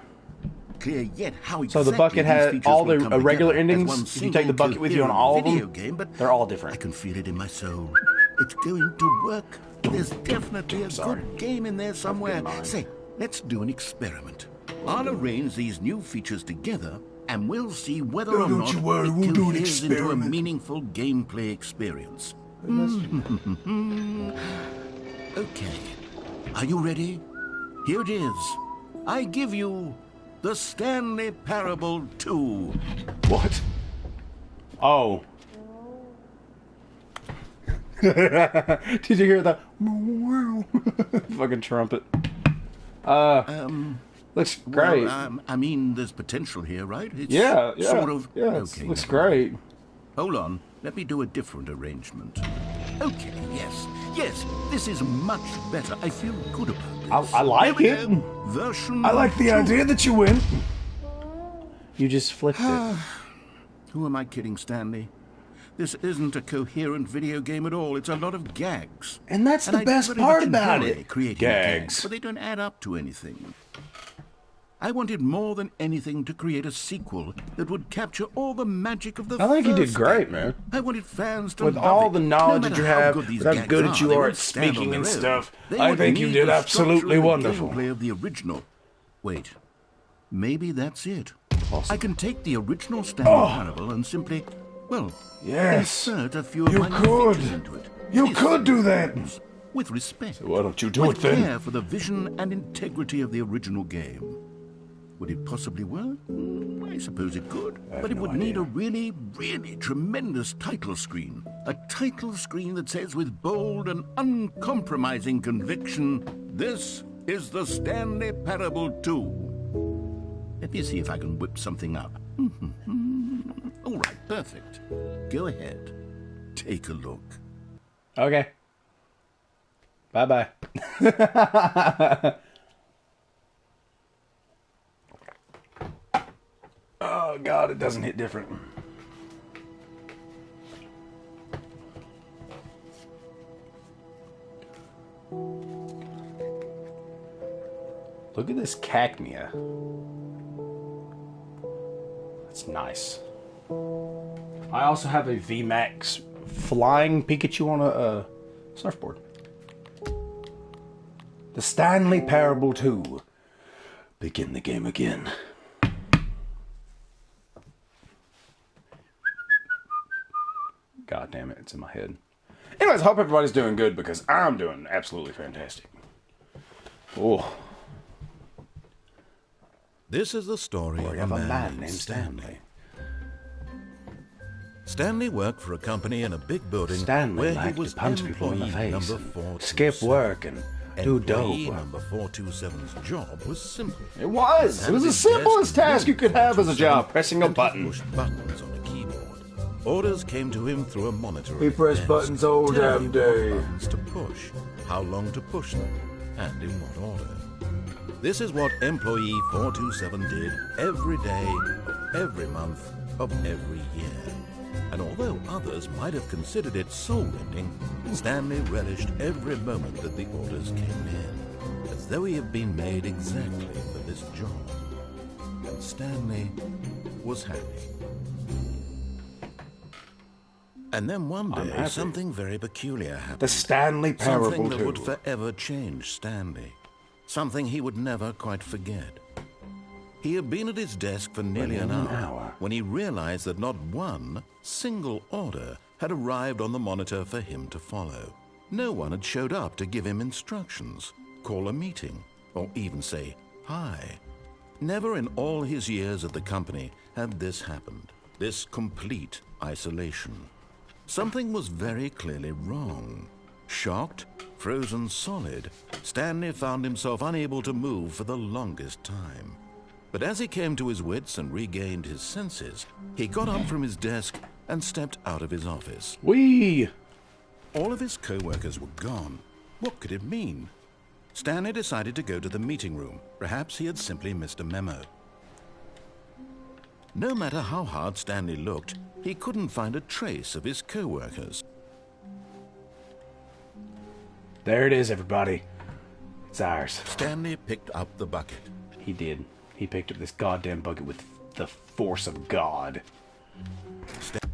Speaker 1: Clear yet how
Speaker 2: So the bucket has all the regular endings. If you take the bucket with you on all of them, they're all different.
Speaker 1: I can feel it in my soul. It's going to work. There's definitely a good game in there somewhere. Say, let's do an experiment. I'll arrange these new features together, and we'll see whether or not it coheres into a meaningful gameplay experience. Okay. Are you ready? Here it is. I give you the Stanley Parable 2.
Speaker 2: What? Oh. Did you hear that? Fucking trumpet. Looks great.
Speaker 1: Well, I mean, there's potential here, right? It's
Speaker 2: yeah.
Speaker 1: Sort of.
Speaker 2: Yeah,
Speaker 1: okay,
Speaker 2: looks great.
Speaker 1: Hold on. Let me do a different arrangement. Okay, yes, this is much better. I feel good about this.
Speaker 2: I like it.
Speaker 1: Version
Speaker 2: I like the
Speaker 1: 2.
Speaker 2: idea that you win. You just flipped it.
Speaker 1: Who am I kidding, Stanley? This isn't a coherent video game at all. It's a lot of gags.
Speaker 2: And that's the
Speaker 1: I
Speaker 2: best
Speaker 1: very
Speaker 2: part
Speaker 1: much
Speaker 2: about
Speaker 1: enjoy
Speaker 2: it.
Speaker 1: creating gags, but they don't add up to anything. I wanted more than anything to create a sequel that would capture all the magic of the
Speaker 2: I think you did
Speaker 1: first
Speaker 2: great,
Speaker 1: game.
Speaker 2: man.
Speaker 1: I wanted fans to
Speaker 2: With
Speaker 1: love
Speaker 2: all
Speaker 1: it.
Speaker 2: the knowledge
Speaker 1: No
Speaker 2: that you
Speaker 1: matter
Speaker 2: have,
Speaker 1: good these
Speaker 2: with how
Speaker 1: gags
Speaker 2: good
Speaker 1: are,
Speaker 2: that you
Speaker 1: they
Speaker 2: are
Speaker 1: won't
Speaker 2: at
Speaker 1: stand on
Speaker 2: speaking
Speaker 1: their
Speaker 2: and
Speaker 1: own.
Speaker 2: stuff,
Speaker 1: They
Speaker 2: I
Speaker 1: would
Speaker 2: think you
Speaker 1: need
Speaker 2: did
Speaker 1: the
Speaker 2: absolutely
Speaker 1: structure and
Speaker 2: wonderful.
Speaker 1: gameplay of the original. Wait, maybe that's it.
Speaker 2: Awesome.
Speaker 1: I can take the original Stanley Parable and simply, well,
Speaker 2: Yes.
Speaker 1: insert a few of
Speaker 2: You
Speaker 1: my new
Speaker 2: could.
Speaker 1: features into it.
Speaker 2: You
Speaker 1: This
Speaker 2: could do that.
Speaker 1: happens with respect.
Speaker 2: So why don't you do
Speaker 1: with
Speaker 2: it then?
Speaker 1: care for the vision and integrity of the original game. Would it possibly work? I suppose it could. But it would need a really, really tremendous title screen. A title screen that says with bold and uncompromising conviction, "This is the Stanley Parable 2." Let me see if I can whip something up. All right, perfect. Go ahead. Take a look.
Speaker 2: Okay. Bye-bye. Oh, God, it doesn't hit different. Look at this cacnea. That's nice. I also have a VMAX flying Pikachu on a surfboard. The Stanley Parable 2. Begin the game again. God damn it, it's in my head. Anyways, I hope everybody's doing good because I'm doing absolutely fantastic. Oh.
Speaker 1: This is the story of a man named Stanley. Stanley worked for a company in a big building
Speaker 2: Stanley
Speaker 1: where he
Speaker 2: liked
Speaker 1: was
Speaker 2: to punch people in the
Speaker 1: employee
Speaker 2: face,
Speaker 1: number 427.
Speaker 2: skip work, and do
Speaker 1: Employee
Speaker 2: dope.
Speaker 1: number 427's job was simple.
Speaker 2: It was the simplest task you could have as a job, pressing a
Speaker 1: And he
Speaker 2: button.
Speaker 1: pushed buttons on a keyboard. Orders came to him through a monitor.
Speaker 2: He pressed buttons all
Speaker 1: telling him
Speaker 2: damn day.
Speaker 1: what buttons to push, how long to push them, and in what order. This is what employee 427 did every day, of every month, of every year. And although others might have considered it soul-rending, Stanley relished every moment that the orders came in, as though he had been made exactly for this job. And Stanley was happy. And then one
Speaker 2: I'm
Speaker 1: day,
Speaker 2: happy.
Speaker 1: something very peculiar happened.
Speaker 2: The Stanley
Speaker 1: Something
Speaker 2: Parable
Speaker 1: that
Speaker 2: 2.
Speaker 1: would forever change Stanley. Something he would never quite forget. He had been at his desk for nearly an hour when he realized that not one single order had arrived on the monitor for him to follow. No one had showed up to give him instructions, call a meeting, or even say hi. Never in all his years at the company had this happened. this complete isolation. Something was very clearly wrong. Shocked, frozen solid, Stanley found himself unable to move for the longest time. But as he came to his wits and regained his senses, he got up from his desk and stepped out of his office.
Speaker 2: Whee!
Speaker 1: All of his co-workers were gone. What could it mean? Stanley decided to go to the meeting room. Perhaps he had simply missed a memo. No matter how hard Stanley looked, he couldn't find a trace of his co-workers.
Speaker 2: There it is, everybody. It's ours.
Speaker 1: Stanley picked up the bucket.
Speaker 2: He did. He picked up this goddamn bucket with the force of God.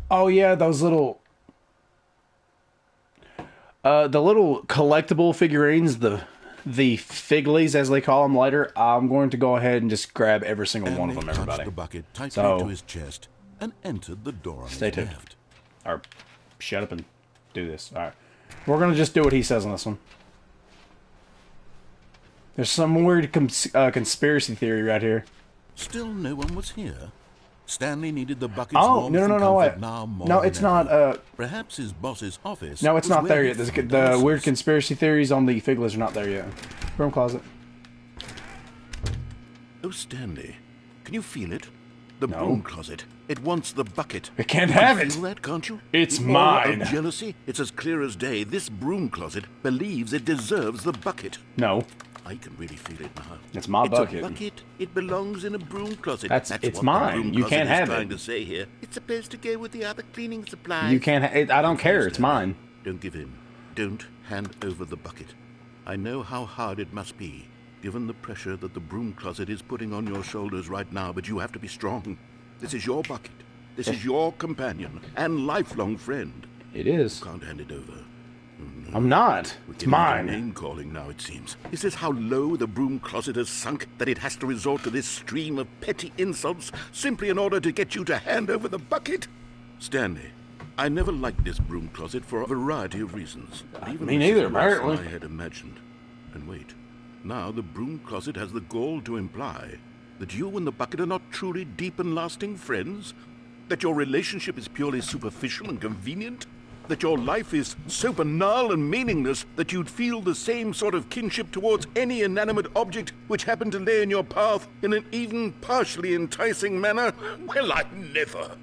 Speaker 2: Oh yeah, those little... the little collectible figurines, the figlies as they call them later, I'm going to go ahead and just grab every single one of them, everybody.
Speaker 1: The bucket tightly
Speaker 2: So,
Speaker 1: to his chest and entered the door on
Speaker 2: stay
Speaker 1: his
Speaker 2: tuned.
Speaker 1: left.
Speaker 2: Or, shut up and do this. Alright. We're going to just do what he says on this one. There's some weird conspiracy theory right here.
Speaker 1: Still no one was here. Stanley needed the bucket's
Speaker 2: Oh,
Speaker 1: warmth
Speaker 2: no,
Speaker 1: and
Speaker 2: no, no,
Speaker 1: comfort
Speaker 2: wait.
Speaker 1: now more
Speaker 2: No,
Speaker 1: than
Speaker 2: it's
Speaker 1: ever.
Speaker 2: not,
Speaker 1: Perhaps his boss's office.
Speaker 2: no, it's
Speaker 1: was
Speaker 2: not
Speaker 1: where
Speaker 2: there
Speaker 1: he
Speaker 2: yet.
Speaker 1: found
Speaker 2: The
Speaker 1: answers.
Speaker 2: weird conspiracy theories on the figlies are not there yet. Room closet.
Speaker 1: Oh, Stanley, can you feel it? The
Speaker 2: No.
Speaker 1: broom closet. It wants the bucket.
Speaker 2: It can't
Speaker 1: You can
Speaker 2: have it.
Speaker 1: feel that, can't you?
Speaker 2: It's
Speaker 1: The aura
Speaker 2: mine.
Speaker 1: of jealousy. It's as clear as day. This broom closet believes it deserves the bucket.
Speaker 2: No.
Speaker 1: I can really feel it now.
Speaker 2: It's my bucket.
Speaker 1: A bucket. It belongs in a broom closet.
Speaker 2: It's
Speaker 1: what the
Speaker 2: mine.
Speaker 1: broom
Speaker 2: You
Speaker 1: closet
Speaker 2: can't
Speaker 1: is
Speaker 2: have
Speaker 1: trying
Speaker 2: it.
Speaker 1: to say here. It's supposed to go with the other cleaning supplies.
Speaker 2: You can't I don't care. It's mine.
Speaker 1: Don't give in. Don't hand over the bucket. I know how hard it must be, given the pressure that the broom closet is putting on your shoulders right now, but you have to be strong. This is your bucket. This is your companion and lifelong friend.
Speaker 2: It is.
Speaker 1: Can't hand it over.
Speaker 2: I'm not. It's mine.
Speaker 1: Name calling now, it seems. Is this how low the broom closet has sunk, that it has to resort to this stream of petty insults simply in order to get you to hand over the bucket? Stanley, I never liked this broom closet for a variety of reasons. Even
Speaker 2: Me neither,
Speaker 1: less
Speaker 2: apparently.
Speaker 1: I had imagined. And wait, now the broom closet has the gall to imply that you and the bucket are not truly deep and lasting friends? That your relationship is purely superficial and convenient? That your life is so banal and meaningless that you'd feel the same sort of kinship towards any inanimate object which happened to lay in your path in an even partially enticing manner? Well, I never.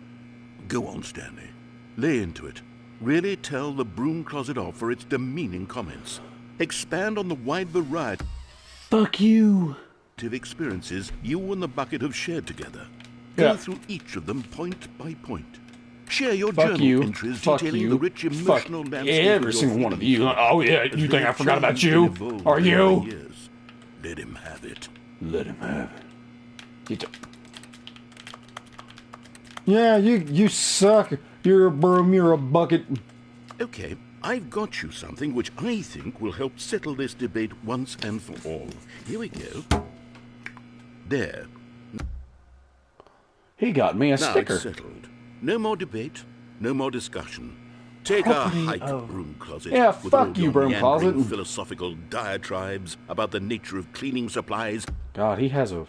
Speaker 1: Go on, Stanley. Lay into it. Really tell the broom closet off for its demeaning comments. Expand on the wide variety
Speaker 2: Fuck you.
Speaker 1: of experiences you and the bucket have shared together.
Speaker 2: Yeah.
Speaker 1: Go through each of them point by point. Share your
Speaker 2: Fuck
Speaker 1: journal
Speaker 2: you.
Speaker 1: entries
Speaker 2: Fuck
Speaker 1: detailing
Speaker 2: you.
Speaker 1: the rich emotional
Speaker 2: Fuck
Speaker 1: landscape of
Speaker 2: every
Speaker 1: your
Speaker 2: single one of
Speaker 1: feelings.
Speaker 2: you. Oh yeah,
Speaker 1: As
Speaker 2: you
Speaker 1: they
Speaker 2: think I
Speaker 1: have
Speaker 2: forgot about
Speaker 1: changed and
Speaker 2: you?
Speaker 1: evolved
Speaker 2: Or
Speaker 1: over
Speaker 2: you?
Speaker 1: the years. Let him have it.
Speaker 2: Let him have it. Yeah, you suck. You're a broom, you're a bucket.
Speaker 1: Okay, I've got you something which I think will help settle this debate once and for all. Here we go. There.
Speaker 2: He got me a
Speaker 1: Now
Speaker 2: sticker.
Speaker 1: it's settled. No more debate, no more discussion. Take
Speaker 2: Property
Speaker 1: our hike,
Speaker 2: of-
Speaker 1: broom closet.
Speaker 2: Yeah,
Speaker 1: with
Speaker 2: fuck
Speaker 1: all
Speaker 2: you,
Speaker 1: your
Speaker 2: broom
Speaker 1: meandering
Speaker 2: closet.
Speaker 1: philosophical diatribes about the nature of cleaning supplies
Speaker 2: God, he has a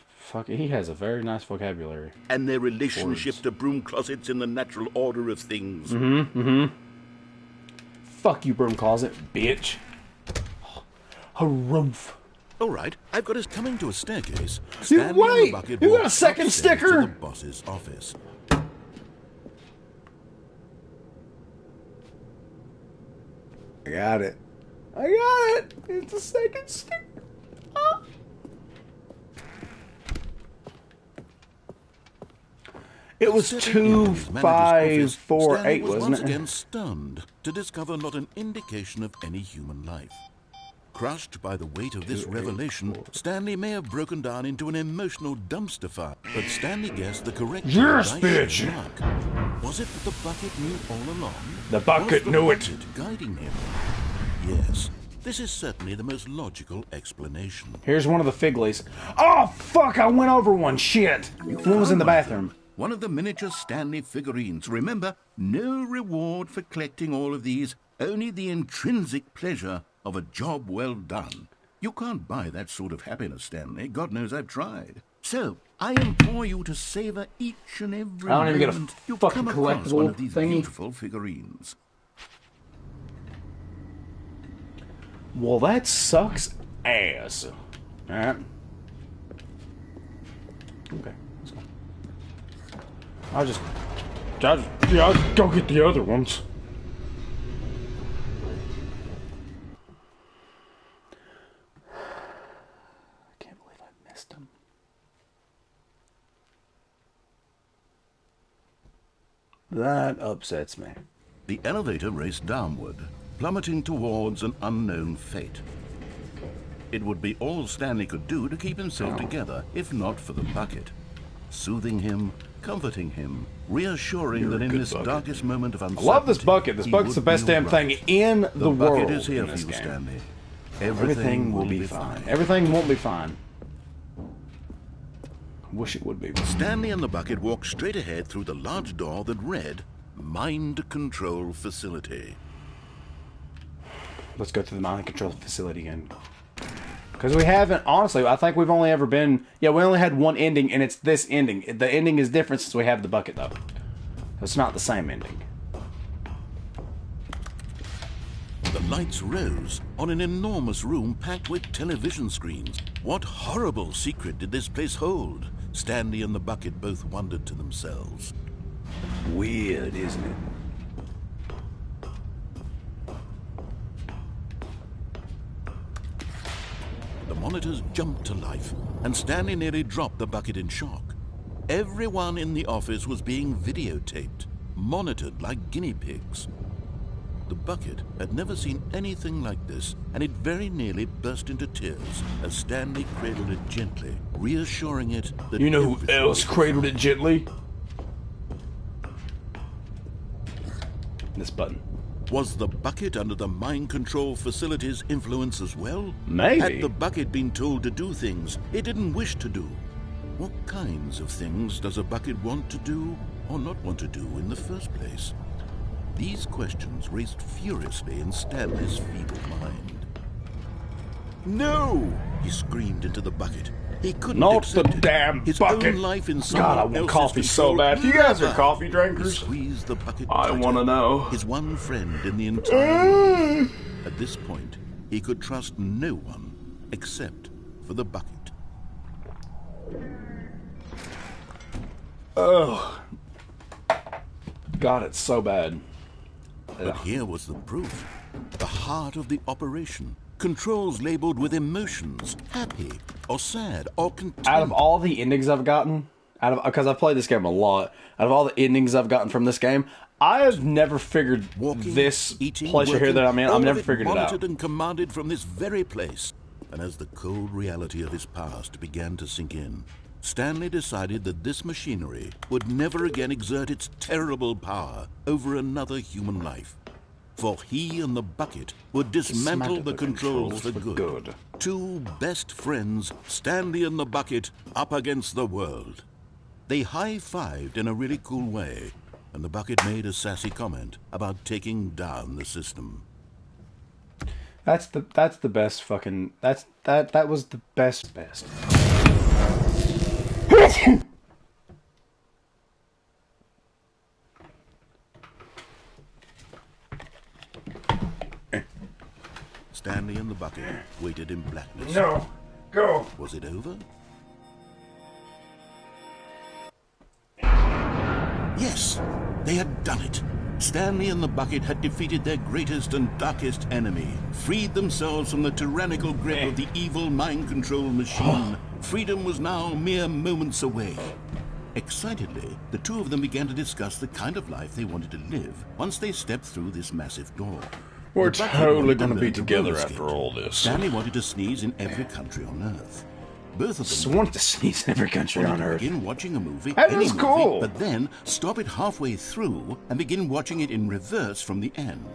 Speaker 2: very nice vocabulary.
Speaker 1: and their relationship
Speaker 2: Words.
Speaker 1: to broom closets in the natural order of things.
Speaker 2: Fuck you, broom closet, bitch. Harumph.
Speaker 1: All right, I've got us coming to a staircase.
Speaker 2: You
Speaker 1: Stanley and the
Speaker 2: wait!
Speaker 1: bucket
Speaker 2: You got a
Speaker 1: walked
Speaker 2: second
Speaker 1: upstairs
Speaker 2: sticker?
Speaker 1: to the boss's office.
Speaker 2: I got it. I got it. It's a second sticker. Ah. It was
Speaker 1: Sitting in his manager's office,
Speaker 2: 2548,
Speaker 1: Stanley was
Speaker 2: wasn't
Speaker 1: once
Speaker 2: it?
Speaker 1: again stunned to discover not an indication of any human life. Crushed by the weight of this revelation, Stanley may have broken down into an emotional dumpster fire, but Stanley guessed the correct
Speaker 2: Yes,
Speaker 1: precise
Speaker 2: bitch!
Speaker 1: mark. Was it that the bucket knew all along?
Speaker 2: The bucket
Speaker 1: Was the
Speaker 2: knew it.
Speaker 1: bucket guiding him? Yes, this is certainly the most logical explanation.
Speaker 2: Here's one of the figlies. Oh, fuck, I went over one. Shit. One was in the bathroom.
Speaker 1: One of the miniature Stanley figurines. Remember, no reward for collecting all of these, only the intrinsic pleasure of a job well done. You can't buy that sort of happiness, Stanley. God knows I've tried. So, I implore you to savor each and every
Speaker 2: I don't even get a
Speaker 1: moment you
Speaker 2: fucking
Speaker 1: come across
Speaker 2: collectible
Speaker 1: one of these
Speaker 2: thingy.
Speaker 1: beautiful figurines.
Speaker 2: Well, that sucks ass. Alright. Okay, let's go. I'll just go get the other ones. I can't believe I missed them. That upsets me.
Speaker 1: The elevator raced downward, plummeting towards an unknown fate. It would be all Stanley could do to keep himself together, if not for the bucket. Soothing him, comforting him, reassuring that in this darkest moment of uncertainty...
Speaker 2: I love this bucket. This bucket's the best damn thing in the world.
Speaker 1: The bucket is here for you, Stanley. Everything will be fine.
Speaker 2: Everything won't be fine. Wish it would be.
Speaker 1: Stanley and the bucket walked straight ahead through the large door that read, Mind Control Facility.
Speaker 2: Let's go through the mind control facility again. Because we haven't, honestly, I think we've only ever been, we only had one ending, and it's this ending. The ending is different since we have the bucket, though. It's not the same ending.
Speaker 1: The lights rose on an enormous room packed with television screens. What horrible secret did this place hold? Stanley and the bucket both wondered to themselves.
Speaker 2: Weird, isn't it?
Speaker 1: The monitors jumped to life, and Stanley nearly dropped the bucket in shock. Everyone in the office was being videotaped, monitored like guinea pigs. The bucket had never seen anything like this, and it very nearly burst into tears as Stanley cradled it gently, reassuring it that...
Speaker 2: You know who else cradled it gently? This button.
Speaker 1: Was the bucket under the mind control facility's influence as well?
Speaker 2: Maybe.
Speaker 1: Had the bucket been told to do things it didn't wish to do? What kinds of things does a bucket want to do or not want to do in the first place? These questions raced furiously in Stanley's feeble mind. No! He screamed into the bucket. He couldn't
Speaker 2: Not
Speaker 1: accept
Speaker 2: the
Speaker 1: it.
Speaker 2: damn
Speaker 1: His
Speaker 2: bucket.
Speaker 1: own life in
Speaker 2: God, I
Speaker 1: someone
Speaker 2: want
Speaker 1: else's
Speaker 2: coffee so
Speaker 1: control.
Speaker 2: bad. You guys are
Speaker 1: Never.
Speaker 2: coffee
Speaker 1: He
Speaker 2: drinkers?
Speaker 1: squeezed the bucket
Speaker 2: I
Speaker 1: tighter.
Speaker 2: want to know.
Speaker 1: His one friend in the entire world. At this point, he could trust no one except for the bucket.
Speaker 2: Ugh. God, it's so bad.
Speaker 1: But here was the proof. The heart of the operation. Controls labeled with emotions, happy or sad or content.
Speaker 2: Out of all the endings I've gotten, because I've played this game a lot, out of all the endings I've gotten from this game, I have never figured this
Speaker 1: eating,
Speaker 2: pleasure here that I'm in. I've never figured it out.
Speaker 1: Monitored and commanded from this very place. And as the cold reality of his past began to sink in, Stanley decided that this machinery would never again exert its terrible power over another human life. For he and the bucket would dismantle the controls for good. Two best friends, Stanley and the bucket, up against the world. They high-fived in a really cool way, and the bucket made a sassy comment about taking down the system.
Speaker 2: That's the best fucking that was the best.
Speaker 1: Stanley and the bucket waited in blackness.
Speaker 2: No, go.
Speaker 1: Was it over? Yes, they had done it. Stanley and the bucket had defeated their greatest and darkest enemy, freed themselves from the tyrannical grip of the evil mind control machine. Freedom was now mere moments away. Excitedly, the two of them began to discuss the kind of life they wanted to live once they stepped through this massive door.
Speaker 2: We're
Speaker 1: The bucket
Speaker 2: totally
Speaker 1: wanted
Speaker 2: going to be
Speaker 1: learn
Speaker 2: together
Speaker 1: roller
Speaker 2: after
Speaker 1: skate.
Speaker 2: all this.
Speaker 1: Stanley wanted to sneeze in every country on Earth. Both of
Speaker 2: Just
Speaker 1: them
Speaker 2: wanted to sneeze in every country on Earth.
Speaker 1: begin watching a movie,
Speaker 2: That
Speaker 1: any
Speaker 2: is
Speaker 1: movie,
Speaker 2: cool.
Speaker 1: but then stop it halfway through and begin watching it in reverse from the end.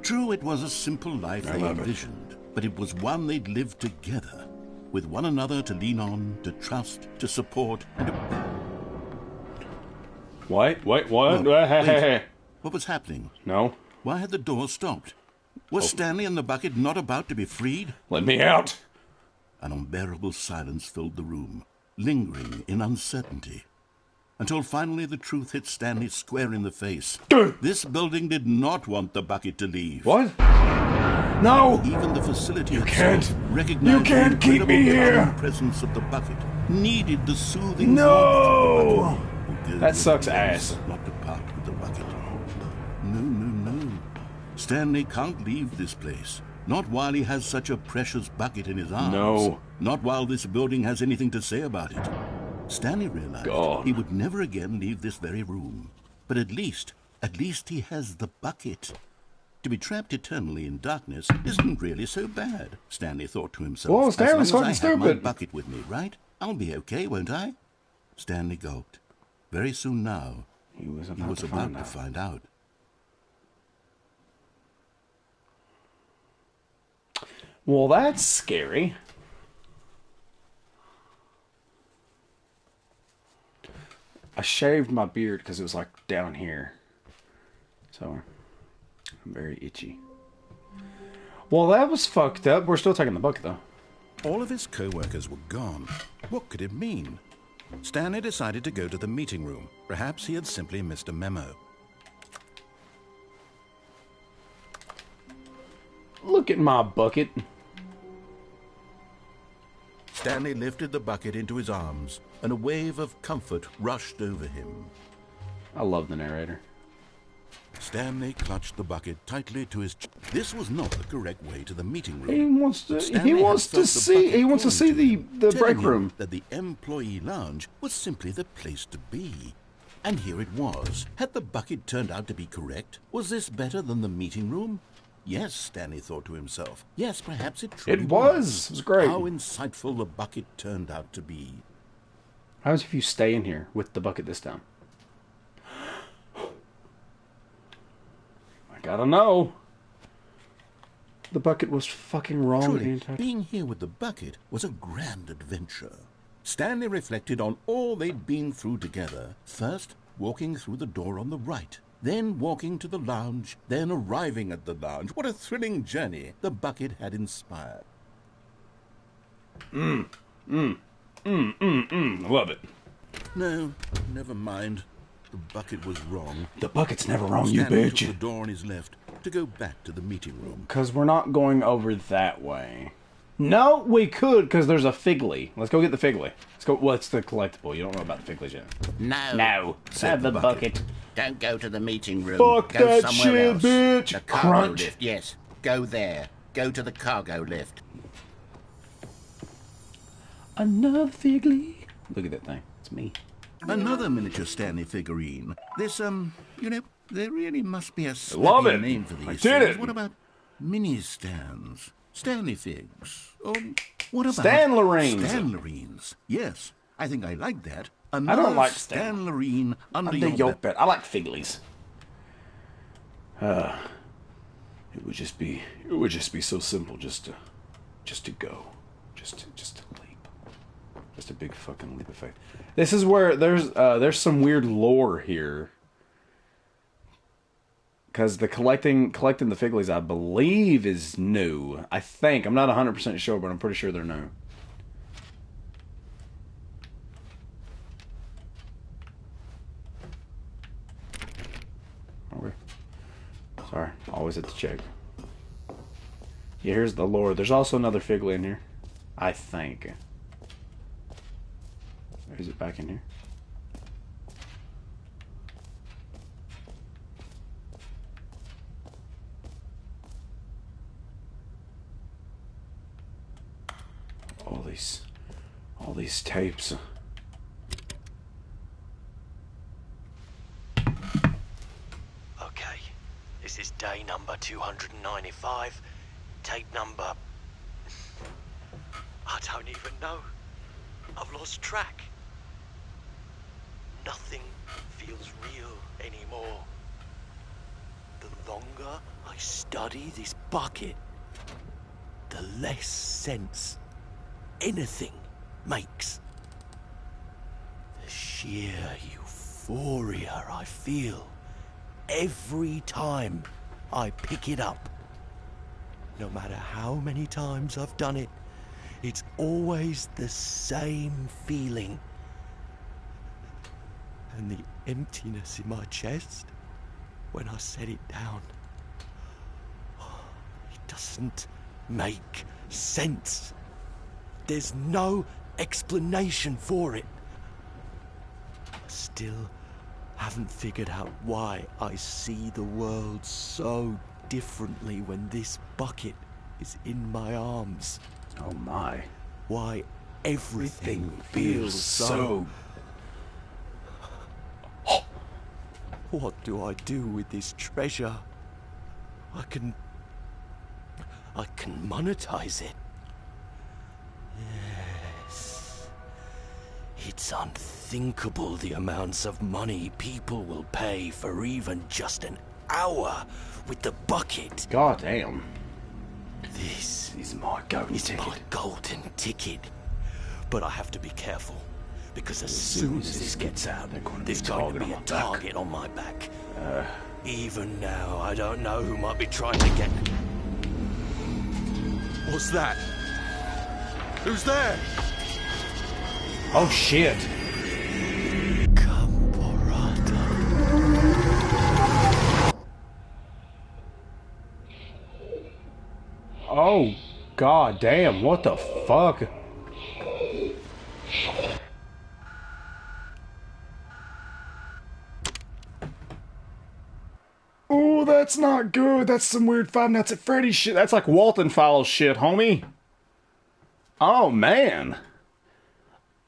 Speaker 1: True, it was a simple life they envisioned, but it was one they'd lived together, with one another to lean on, to trust, to support, and to...
Speaker 2: Wait, what?
Speaker 1: Whoa,
Speaker 2: Hey.
Speaker 1: What was happening?
Speaker 2: No.
Speaker 1: Why had the door stopped? Was Stanley and the bucket not about to be freed?
Speaker 2: Let me out.
Speaker 1: An unbearable silence filled the room. lingering in uncertainty. Until finally the truth hit Stanley square in the face. This building did not want the bucket to leave.
Speaker 2: What? No!
Speaker 1: Even the facility
Speaker 2: You
Speaker 1: itself
Speaker 2: can't.
Speaker 1: recognized
Speaker 2: You can't
Speaker 1: the
Speaker 2: keep me
Speaker 1: incredible
Speaker 2: here.
Speaker 1: calming presence of the bucket, needed the soothing
Speaker 2: No!
Speaker 1: warmth of the bucket.
Speaker 2: That sucks ass.
Speaker 1: Not to part with the bucket. No. Stanley can't leave this place. Not while he has such a precious bucket in his arms.
Speaker 2: No.
Speaker 1: Not while this building has anything to say about it. Stanley realized he would never again leave this very room. But at least he has the bucket. To be trapped eternally in darkness isn't really so bad, Stanley thought to himself.
Speaker 2: Whoa, Stanley's fucking
Speaker 1: as long as I have my
Speaker 2: stupid.
Speaker 1: bucket with me, right? I'll be okay, won't I? Stanley gulped. Very soon now,
Speaker 2: He was
Speaker 1: about to find out.
Speaker 2: Well, that's scary. I shaved my beard because it was like down here. So, I'm very itchy. Well, that was fucked up. We're still taking the bucket, though.
Speaker 1: All of his co-workers were gone. What could it mean? Stanley decided to go to the meeting room. Perhaps he had simply missed a memo.
Speaker 2: Look at my bucket.
Speaker 1: Stanley lifted the bucket into his arms, and a wave of comfort rushed over him.
Speaker 2: I love the narrator.
Speaker 1: Stanley clutched the bucket tightly to his chest. This was not the correct way to the meeting room.
Speaker 2: He wants to.
Speaker 1: Stanley
Speaker 2: He
Speaker 1: had
Speaker 2: wants
Speaker 1: felt
Speaker 2: to
Speaker 1: the
Speaker 2: see.
Speaker 1: bucket
Speaker 2: He wants to
Speaker 1: calling
Speaker 2: see
Speaker 1: to him,
Speaker 2: the
Speaker 1: telling
Speaker 2: break
Speaker 1: him
Speaker 2: room.
Speaker 1: that the employee lounge was simply the place to be. And here it was. Had the bucket turned out to be correct? Was this better than the meeting room? Yes, Stanley thought to himself. Yes, perhaps it truly
Speaker 2: It was. It was great.
Speaker 1: How insightful the bucket turned out to be.
Speaker 2: How is if you stay in here with the bucket this time? I gotta know. The bucket was fucking wrong the
Speaker 1: Truly,
Speaker 2: entire time.
Speaker 1: being here with the bucket was a grand adventure. Stanley reflected on all they'd been through together. First, walking through the door on the right. Then walking to the lounge. Then arriving at the lounge. What a thrilling journey the bucket had inspired.
Speaker 2: Love it.
Speaker 1: No, never mind. The bucket was wrong.
Speaker 2: The bucket's never wrong, you
Speaker 1: Stanley took the
Speaker 2: bitch.
Speaker 1: door on his left to go back to the meeting room.
Speaker 2: Because we're not going over that way. No, we could, because there's a Figley. Let's go get the Figley. Let's go. What's the collectible? You don't know about the Figleys yet.
Speaker 5: No.
Speaker 1: Said
Speaker 2: Have the
Speaker 1: the
Speaker 2: bucket.
Speaker 1: bucket.
Speaker 5: Don't go to the meeting room.
Speaker 2: Fuck
Speaker 5: go
Speaker 2: that
Speaker 5: somewhere
Speaker 2: shit,
Speaker 5: else.
Speaker 2: bitch.
Speaker 5: The cargo
Speaker 2: Crunch.
Speaker 5: lift. Yes, go there. Go to the cargo lift.
Speaker 2: Another Figley. Look at that thing. It's me.
Speaker 1: Another miniature Stanley figurine. This, there really must be a
Speaker 2: love
Speaker 1: snappy
Speaker 2: it.
Speaker 1: name for
Speaker 2: I
Speaker 1: these
Speaker 2: did
Speaker 1: things.
Speaker 2: it.
Speaker 1: What about mini stands? Stanley figs? Or what about
Speaker 2: Stanlerines.
Speaker 1: Stanlerines. Yes, I think I like that.
Speaker 2: I don't
Speaker 1: Another
Speaker 2: like
Speaker 1: Stanlerine under
Speaker 2: Under
Speaker 1: your
Speaker 2: your
Speaker 1: belt.
Speaker 2: bed. I like Figleys. It would just be so simple just to go. Just to leap. Just a big fucking leap of faith. This is where there's some weird lore here. Because the collecting the Figleys, I believe, is new. I think. I'm not 100% sure, but I'm pretty sure they're new. Okay. Sorry, always have to check. Yeah, here's the lore. There's also another Figley in here. I think. Or is it back in here? All these tapes.
Speaker 6: Okay, this is day number 295. Tape number... I don't even know. I've lost track. Nothing feels real anymore. The longer I study this bucket, the less sense anything makes. The sheer euphoria I feel every time I pick it up. No matter how many times I've done it,
Speaker 7: It's always the same feeling. And the emptiness in my chest when I set it down. It doesn't make sense. There's no explanation for it. I still haven't figured out why I see the world so differently when this bucket is in my arms.
Speaker 2: Oh my.
Speaker 7: Why everything feels so... What do I do with this treasure? I can monetize it. Yes. It's unthinkable the amounts of money people will pay for even just an hour with the bucket.
Speaker 2: God damn.
Speaker 7: This
Speaker 2: is my golden ticket.
Speaker 7: My golden ticket. But I have to be careful, because as soon as this gets out, there's going to be a target on my back. Even now, I don't know who might be trying to get... What's that? Who's there?
Speaker 2: Oh shit. Oh, god damn, what the fuck? Oh, that's not good. That's some weird Five Nights at Freddy's shit. That's like Walton Files shit, homie. Oh, man.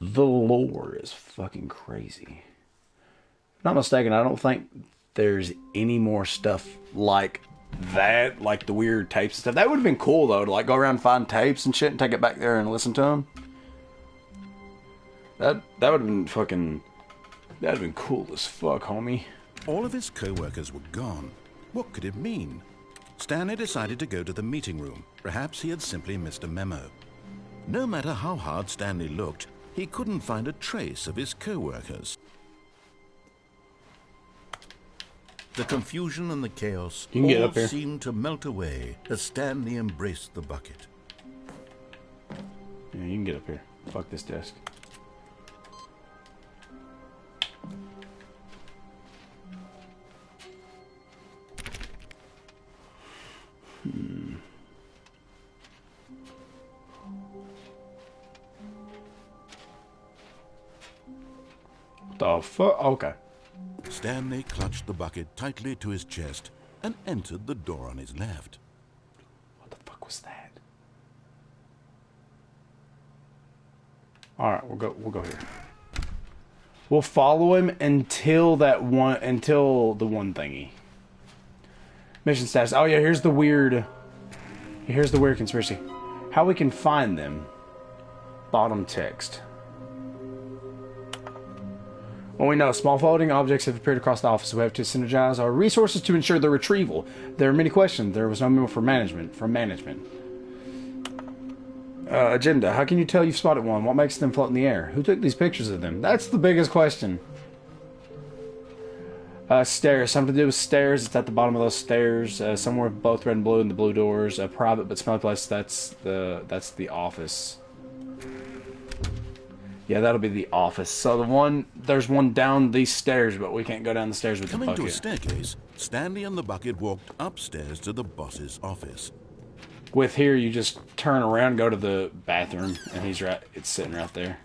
Speaker 2: The lore is fucking crazy. If I'm not mistaken, I don't think there's any more stuff like that, like the weird tapes and stuff. That would have been cool, though, to like go around and find tapes and shit and take it back there and listen to them. That would have been fucking... That'd have been cool as fuck, homie.
Speaker 1: All of his co-workers were gone. What could it mean? Stanley decided to go to the meeting room. Perhaps he had simply missed a memo. No matter how hard Stanley looked, he couldn't find a trace of his co-workers. The confusion and the chaos all seemed to melt away as Stanley embraced the bucket.
Speaker 2: Yeah, you can get up here. Fuck this desk. The fuck? Okay.
Speaker 1: Stanley clutched the bucket tightly to his chest and entered the door on his left.
Speaker 2: What the fuck was that? All right, we'll go here. We'll follow him until the one thingy. Mission status. Oh yeah, here's the weird conspiracy. How we can find them. Bottom text. Well, we know small floating objects have appeared across the office. We have to synergize our resources to ensure their retrieval. There are many questions. There was no memo for management. Agenda. How can you tell you've spotted one? What makes them float in the air? Who took these pictures of them? That's the biggest question. Stairs. Something to do with stairs. It's at the bottom of those stairs. Somewhere both red and blue in the blue doors. A private but smelly place. That's the office. Yeah, that'll be the office. So there's one down these stairs, but we can't go down the stairs with the bucket.
Speaker 1: Coming to a staircase, Stanley and the bucket walked upstairs to the boss's office.
Speaker 2: With here, you just turn around, go to the bathroom, and it's sitting right there.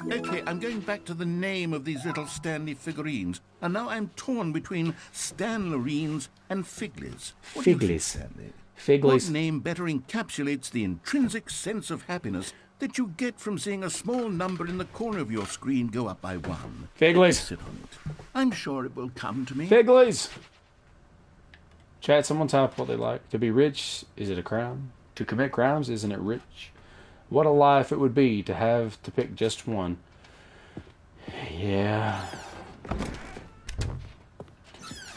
Speaker 1: Okay, I'm going back to the name of these little Stanley figurines, and now I'm torn between Stanlerines and Figlies.
Speaker 2: Figlies.
Speaker 1: What name better encapsulates the intrinsic sense of happiness that you get from seeing a small number in the corner of your screen go up by one?
Speaker 2: Figlies.
Speaker 1: Sit on it. I'm sure it will come to me.
Speaker 2: Figlies. Chat, someone type what they like. To be rich, is it a crime? To commit crimes, isn't it rich? What a life it would be to have to pick just one. Yeah.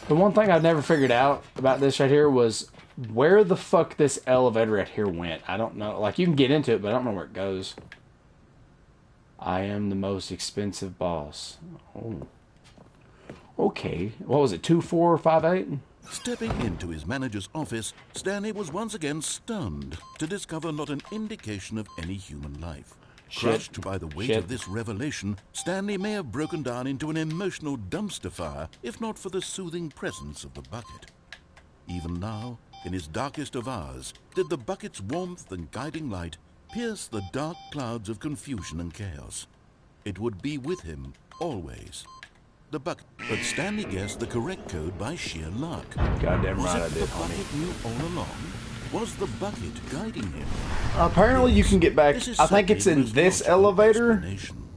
Speaker 2: The one thing I've never figured out about this right here was where the fuck this elevator right here went. I don't know. Like, you can get into it, but I don't know where it goes. I am the most expensive boss. Oh. Okay. What was it, 2458?
Speaker 1: Stepping into his manager's office, Stanley was once again stunned to discover not an indication of any human life. Crushed by the weight of this revelation, Stanley may have broken down into an emotional dumpster fire if not for the soothing presence of the bucket. Even now, in his darkest of hours, did the bucket's warmth and guiding light pierce the dark clouds of confusion and chaos. It would be with him always. The bucket. But Stanley guessed the correct code by sheer luck.
Speaker 2: Goddamn right I
Speaker 1: Was it
Speaker 2: did,
Speaker 1: the bucket knew all along? Was the bucket guiding him?
Speaker 2: Apparently you can get back.
Speaker 1: This is
Speaker 2: I think it's
Speaker 1: certainly
Speaker 2: in this
Speaker 1: logical
Speaker 2: elevator.
Speaker 1: explanation.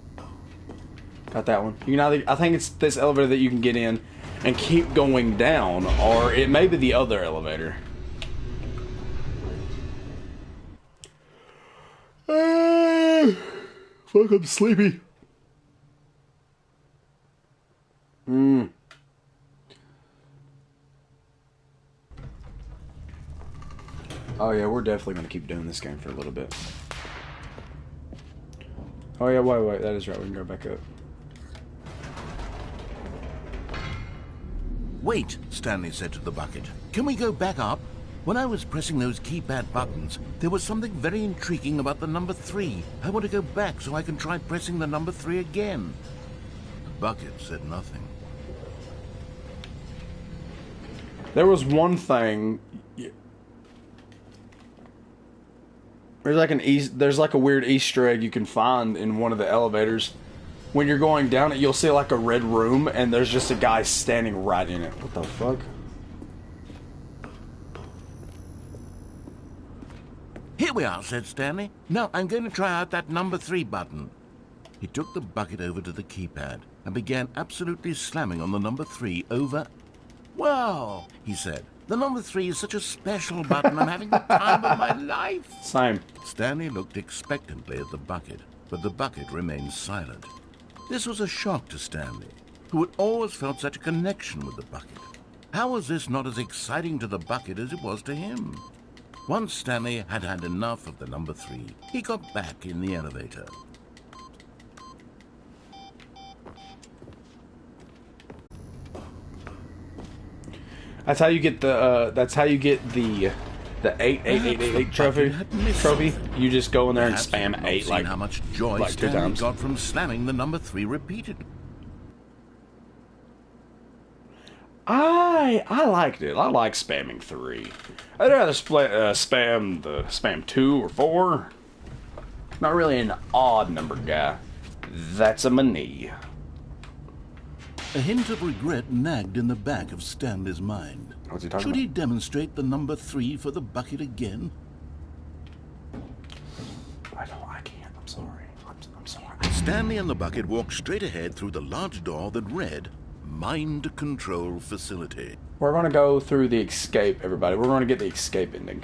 Speaker 2: Got that one. You can either, I think it's this elevator that you can get in and keep going down, or it may be the other elevator. Fuck, I'm sleepy. Oh yeah, we're definitely gonna keep doing this game for a little bit. Oh yeah, wait, that is right, we can go back up.
Speaker 1: Wait, Stanley said to the bucket. Can we go back up? When I was pressing those keypad buttons, there was something very intriguing about the number 3. I want to go back so I can try pressing the number 3 again. The bucket said nothing.
Speaker 2: There was one thing. There's like a weird Easter egg you can find in one of the elevators. When you're going down it, you'll see like a red room, and there's just a guy standing right in it. What the fuck?
Speaker 1: Here we are, said Stanley. Now I'm going to try out that number 3 button. He took the bucket over to the keypad and began absolutely slamming on the number 3 over. Wow, he said. The number 3 is such a special button. I'm having the time of my life.
Speaker 2: Same.
Speaker 1: Stanley looked expectantly at the bucket, but the bucket remained silent. This was a shock to Stanley, who had always felt such a connection with the bucket. How was this not as exciting to the bucket as it was to him? Once Stanley had had enough of the number 3, he got back in the elevator.
Speaker 2: That's how you get the. That's how you get the 8 trophy. You just go in there and spam 8 like
Speaker 1: how much joy
Speaker 2: like 2
Speaker 1: Stanley
Speaker 2: times.
Speaker 1: got from slamming the number 3 repeatedly.
Speaker 2: I liked it. I like spamming 3. I'd rather spam 2 or 4. Not really an odd number guy. That's a money.
Speaker 1: A hint of regret nagged in the back of Stanley's mind.
Speaker 2: What's he talking
Speaker 1: Should he
Speaker 2: about?
Speaker 1: demonstrate the number 3 for the bucket again?
Speaker 2: I can't. I'm sorry. I'm sorry.
Speaker 1: Stanley and the bucket walked straight ahead through the large door that read, Mind Control Facility.
Speaker 2: We're going to go through the escape, everybody. We're going to get the escape ending.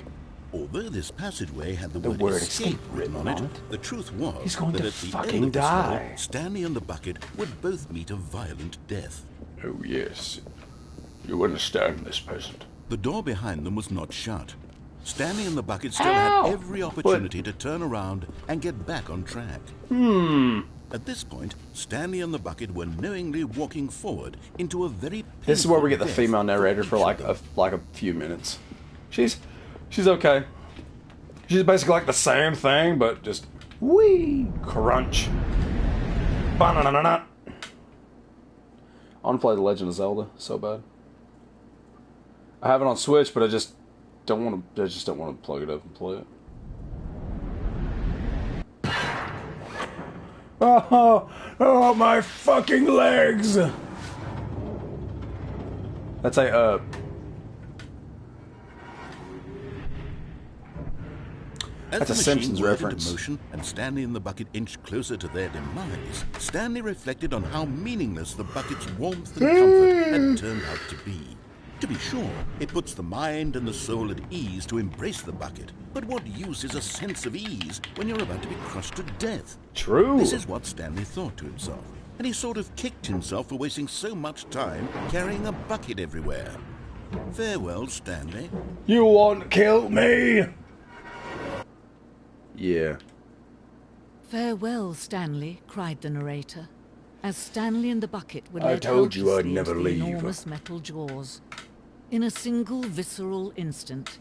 Speaker 1: Although this passageway had the
Speaker 2: word
Speaker 1: word
Speaker 2: escape
Speaker 1: escape written on it, the truth was
Speaker 2: He's going
Speaker 1: that
Speaker 2: to
Speaker 1: at the
Speaker 2: fucking
Speaker 1: end of this
Speaker 2: die.
Speaker 1: level, Stanley and the bucket would both meet a violent death.
Speaker 2: Oh, yes. You understand this, peasant.
Speaker 1: The door behind them was not shut. Stanley and the bucket still
Speaker 2: Ow!
Speaker 1: had every opportunity to turn around and get back on track. At this point, Stanley and the bucket were knowingly walking forward into a very
Speaker 2: This is where we
Speaker 1: painful
Speaker 2: get the
Speaker 1: death
Speaker 2: female narrator for
Speaker 1: each
Speaker 2: like
Speaker 1: other.
Speaker 2: a few minutes. She's okay. She's basically like the same thing, but just wee crunch. Ba-na-na-na-na. I want to play The Legend of Zelda so bad. I have it on Switch, but I just don't want to plug it up and play it. Oh, my fucking legs! That's a,
Speaker 1: As
Speaker 2: That's
Speaker 1: the
Speaker 2: a
Speaker 1: machine
Speaker 2: Simpsons
Speaker 1: whirled into
Speaker 2: reference.
Speaker 1: motion and Stanley and the bucket inched closer to their demise, Stanley reflected on how meaningless the bucket's warmth and comfort had turned out to be. To be sure, it puts the mind and the soul at ease to embrace the bucket, but what use is a sense of ease when you're about to be crushed to death?
Speaker 2: True.
Speaker 1: This is what Stanley thought to himself, and he sort of kicked himself for wasting so much time carrying a bucket everywhere. Farewell, Stanley.
Speaker 2: You won't kill me! Yeah.
Speaker 8: Farewell, Stanley, cried the narrator, as Stanley and the bucket were
Speaker 2: I
Speaker 8: led
Speaker 2: told you I'd
Speaker 8: helplessly
Speaker 2: never
Speaker 8: into the
Speaker 2: leave.
Speaker 8: enormous metal jaws. In a single visceral instant,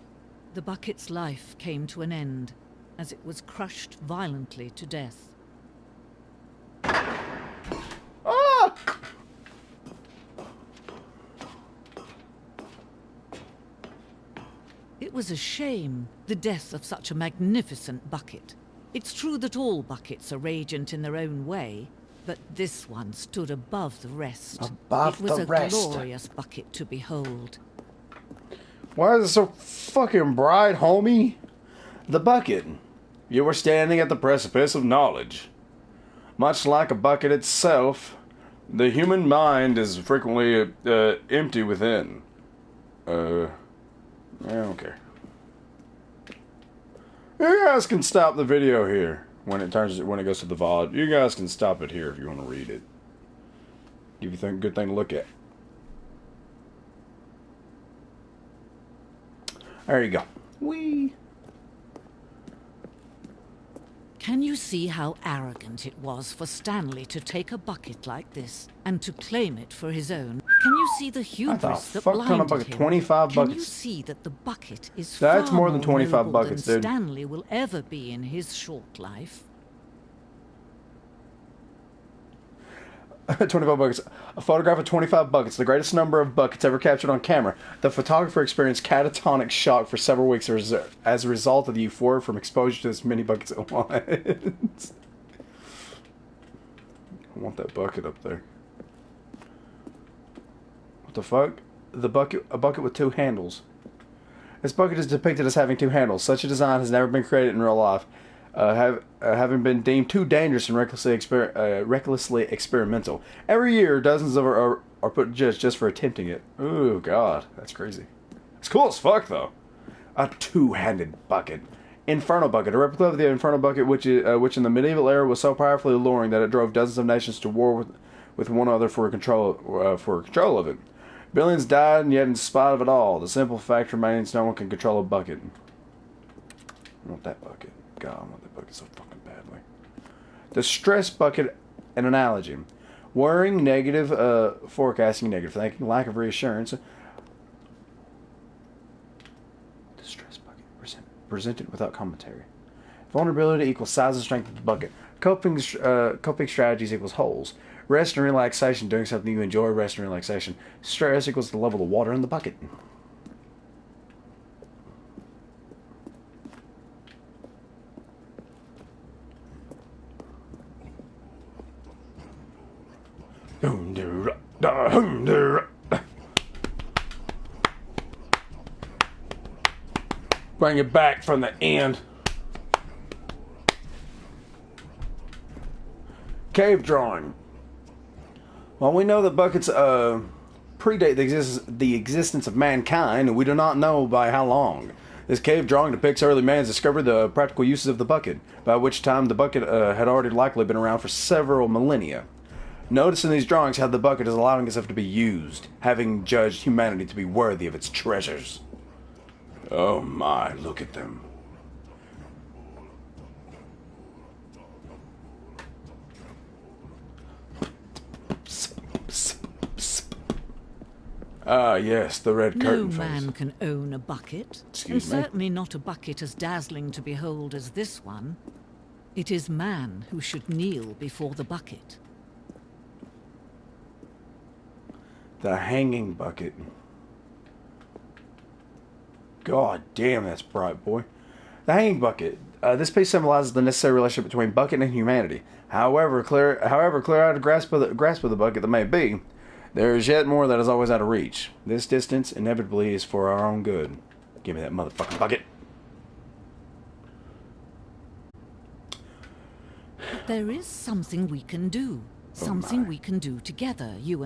Speaker 8: the bucket's life came to an end as it was crushed violently to death.
Speaker 2: Ah!
Speaker 8: It was a shame, the death of such a magnificent bucket. It's true that all buckets are radiant in their own way, but this one stood above the rest.
Speaker 2: Above the rest.
Speaker 8: It was a glorious bucket to behold.
Speaker 2: Why is it so fucking bright, homie? The bucket. You were standing at the precipice of knowledge. Much like a bucket itself, the human mind is frequently empty within. I don't care. You guys can stop the video here when it goes to the VOD. You guys can stop it here if you want to read it. Give you a good thing to look at. There you go. Whee!
Speaker 8: Can you see how arrogant it was for Stanley to take a bucket like this and to claim it for his own? Can you see the hubris that blinded him?
Speaker 2: 25 buckets.
Speaker 8: Can you see that the bucket is
Speaker 2: That's
Speaker 8: far
Speaker 2: more than 25
Speaker 8: noble
Speaker 2: buckets,
Speaker 8: than
Speaker 2: dude.
Speaker 8: Stanley will ever be in his short life?
Speaker 2: 25 buckets. A photograph of 25 buckets, the greatest number of buckets ever captured on camera. The photographer experienced catatonic shock for several weeks as a result of the euphoria from exposure to as many buckets at once. I want that bucket up there. What the fuck? A bucket with two handles. This bucket is depicted as having two handles. Such a design has never been created in real life. Having been deemed too dangerous and recklessly experimental. Every year, dozens of are put to judge just for attempting it. Ooh, God, that's crazy. It's cool as fuck, though. A two-handed bucket. Inferno bucket, a replica of the Inferno bucket, which in the medieval era was so powerfully alluring that it drove dozens of nations to war with one another for control of it. Billions died, and yet in spite of it all, the simple fact remains: no one can control a bucket. I want that bucket. God, I want that bucket so fucking badly. The stress bucket, an analogy. Worrying, negative, forecasting, negative thinking, lack of reassurance. The stress bucket, presented without commentary. Vulnerability equals size and strength of the bucket. Coping strategies equals holes. Rest and relaxation, doing something you enjoy, rest and relaxation. Stress equals the level of water in the bucket. Bring it back from the end. Cave drawing. While we know that buckets predate the existence of mankind, we do not know by how long. This cave drawing depicts early man's discovery of the practical uses of the bucket, by which time the bucket had already likely been around for several millennia. Notice in these drawings how the bucket is allowing itself to be used, having judged humanity to be worthy of its treasures. Oh my, look at them. Ah, yes, the red curtain face.
Speaker 8: No man can own a bucket,
Speaker 2: Excuse
Speaker 8: and
Speaker 2: me?
Speaker 8: certainly not a bucket as dazzling to behold as this one. It is man who should kneel before the bucket.
Speaker 2: The hanging bucket. God damn, that's bright, boy. The hanging bucket. This piece symbolizes the necessary relationship between bucket and humanity. However clear-eyed grasp of the bucket that may be, there is yet more that is always out of reach. This distance inevitably is for our own good. Give me that motherfucking bucket.
Speaker 8: There is something we can do. Something we can do together, you and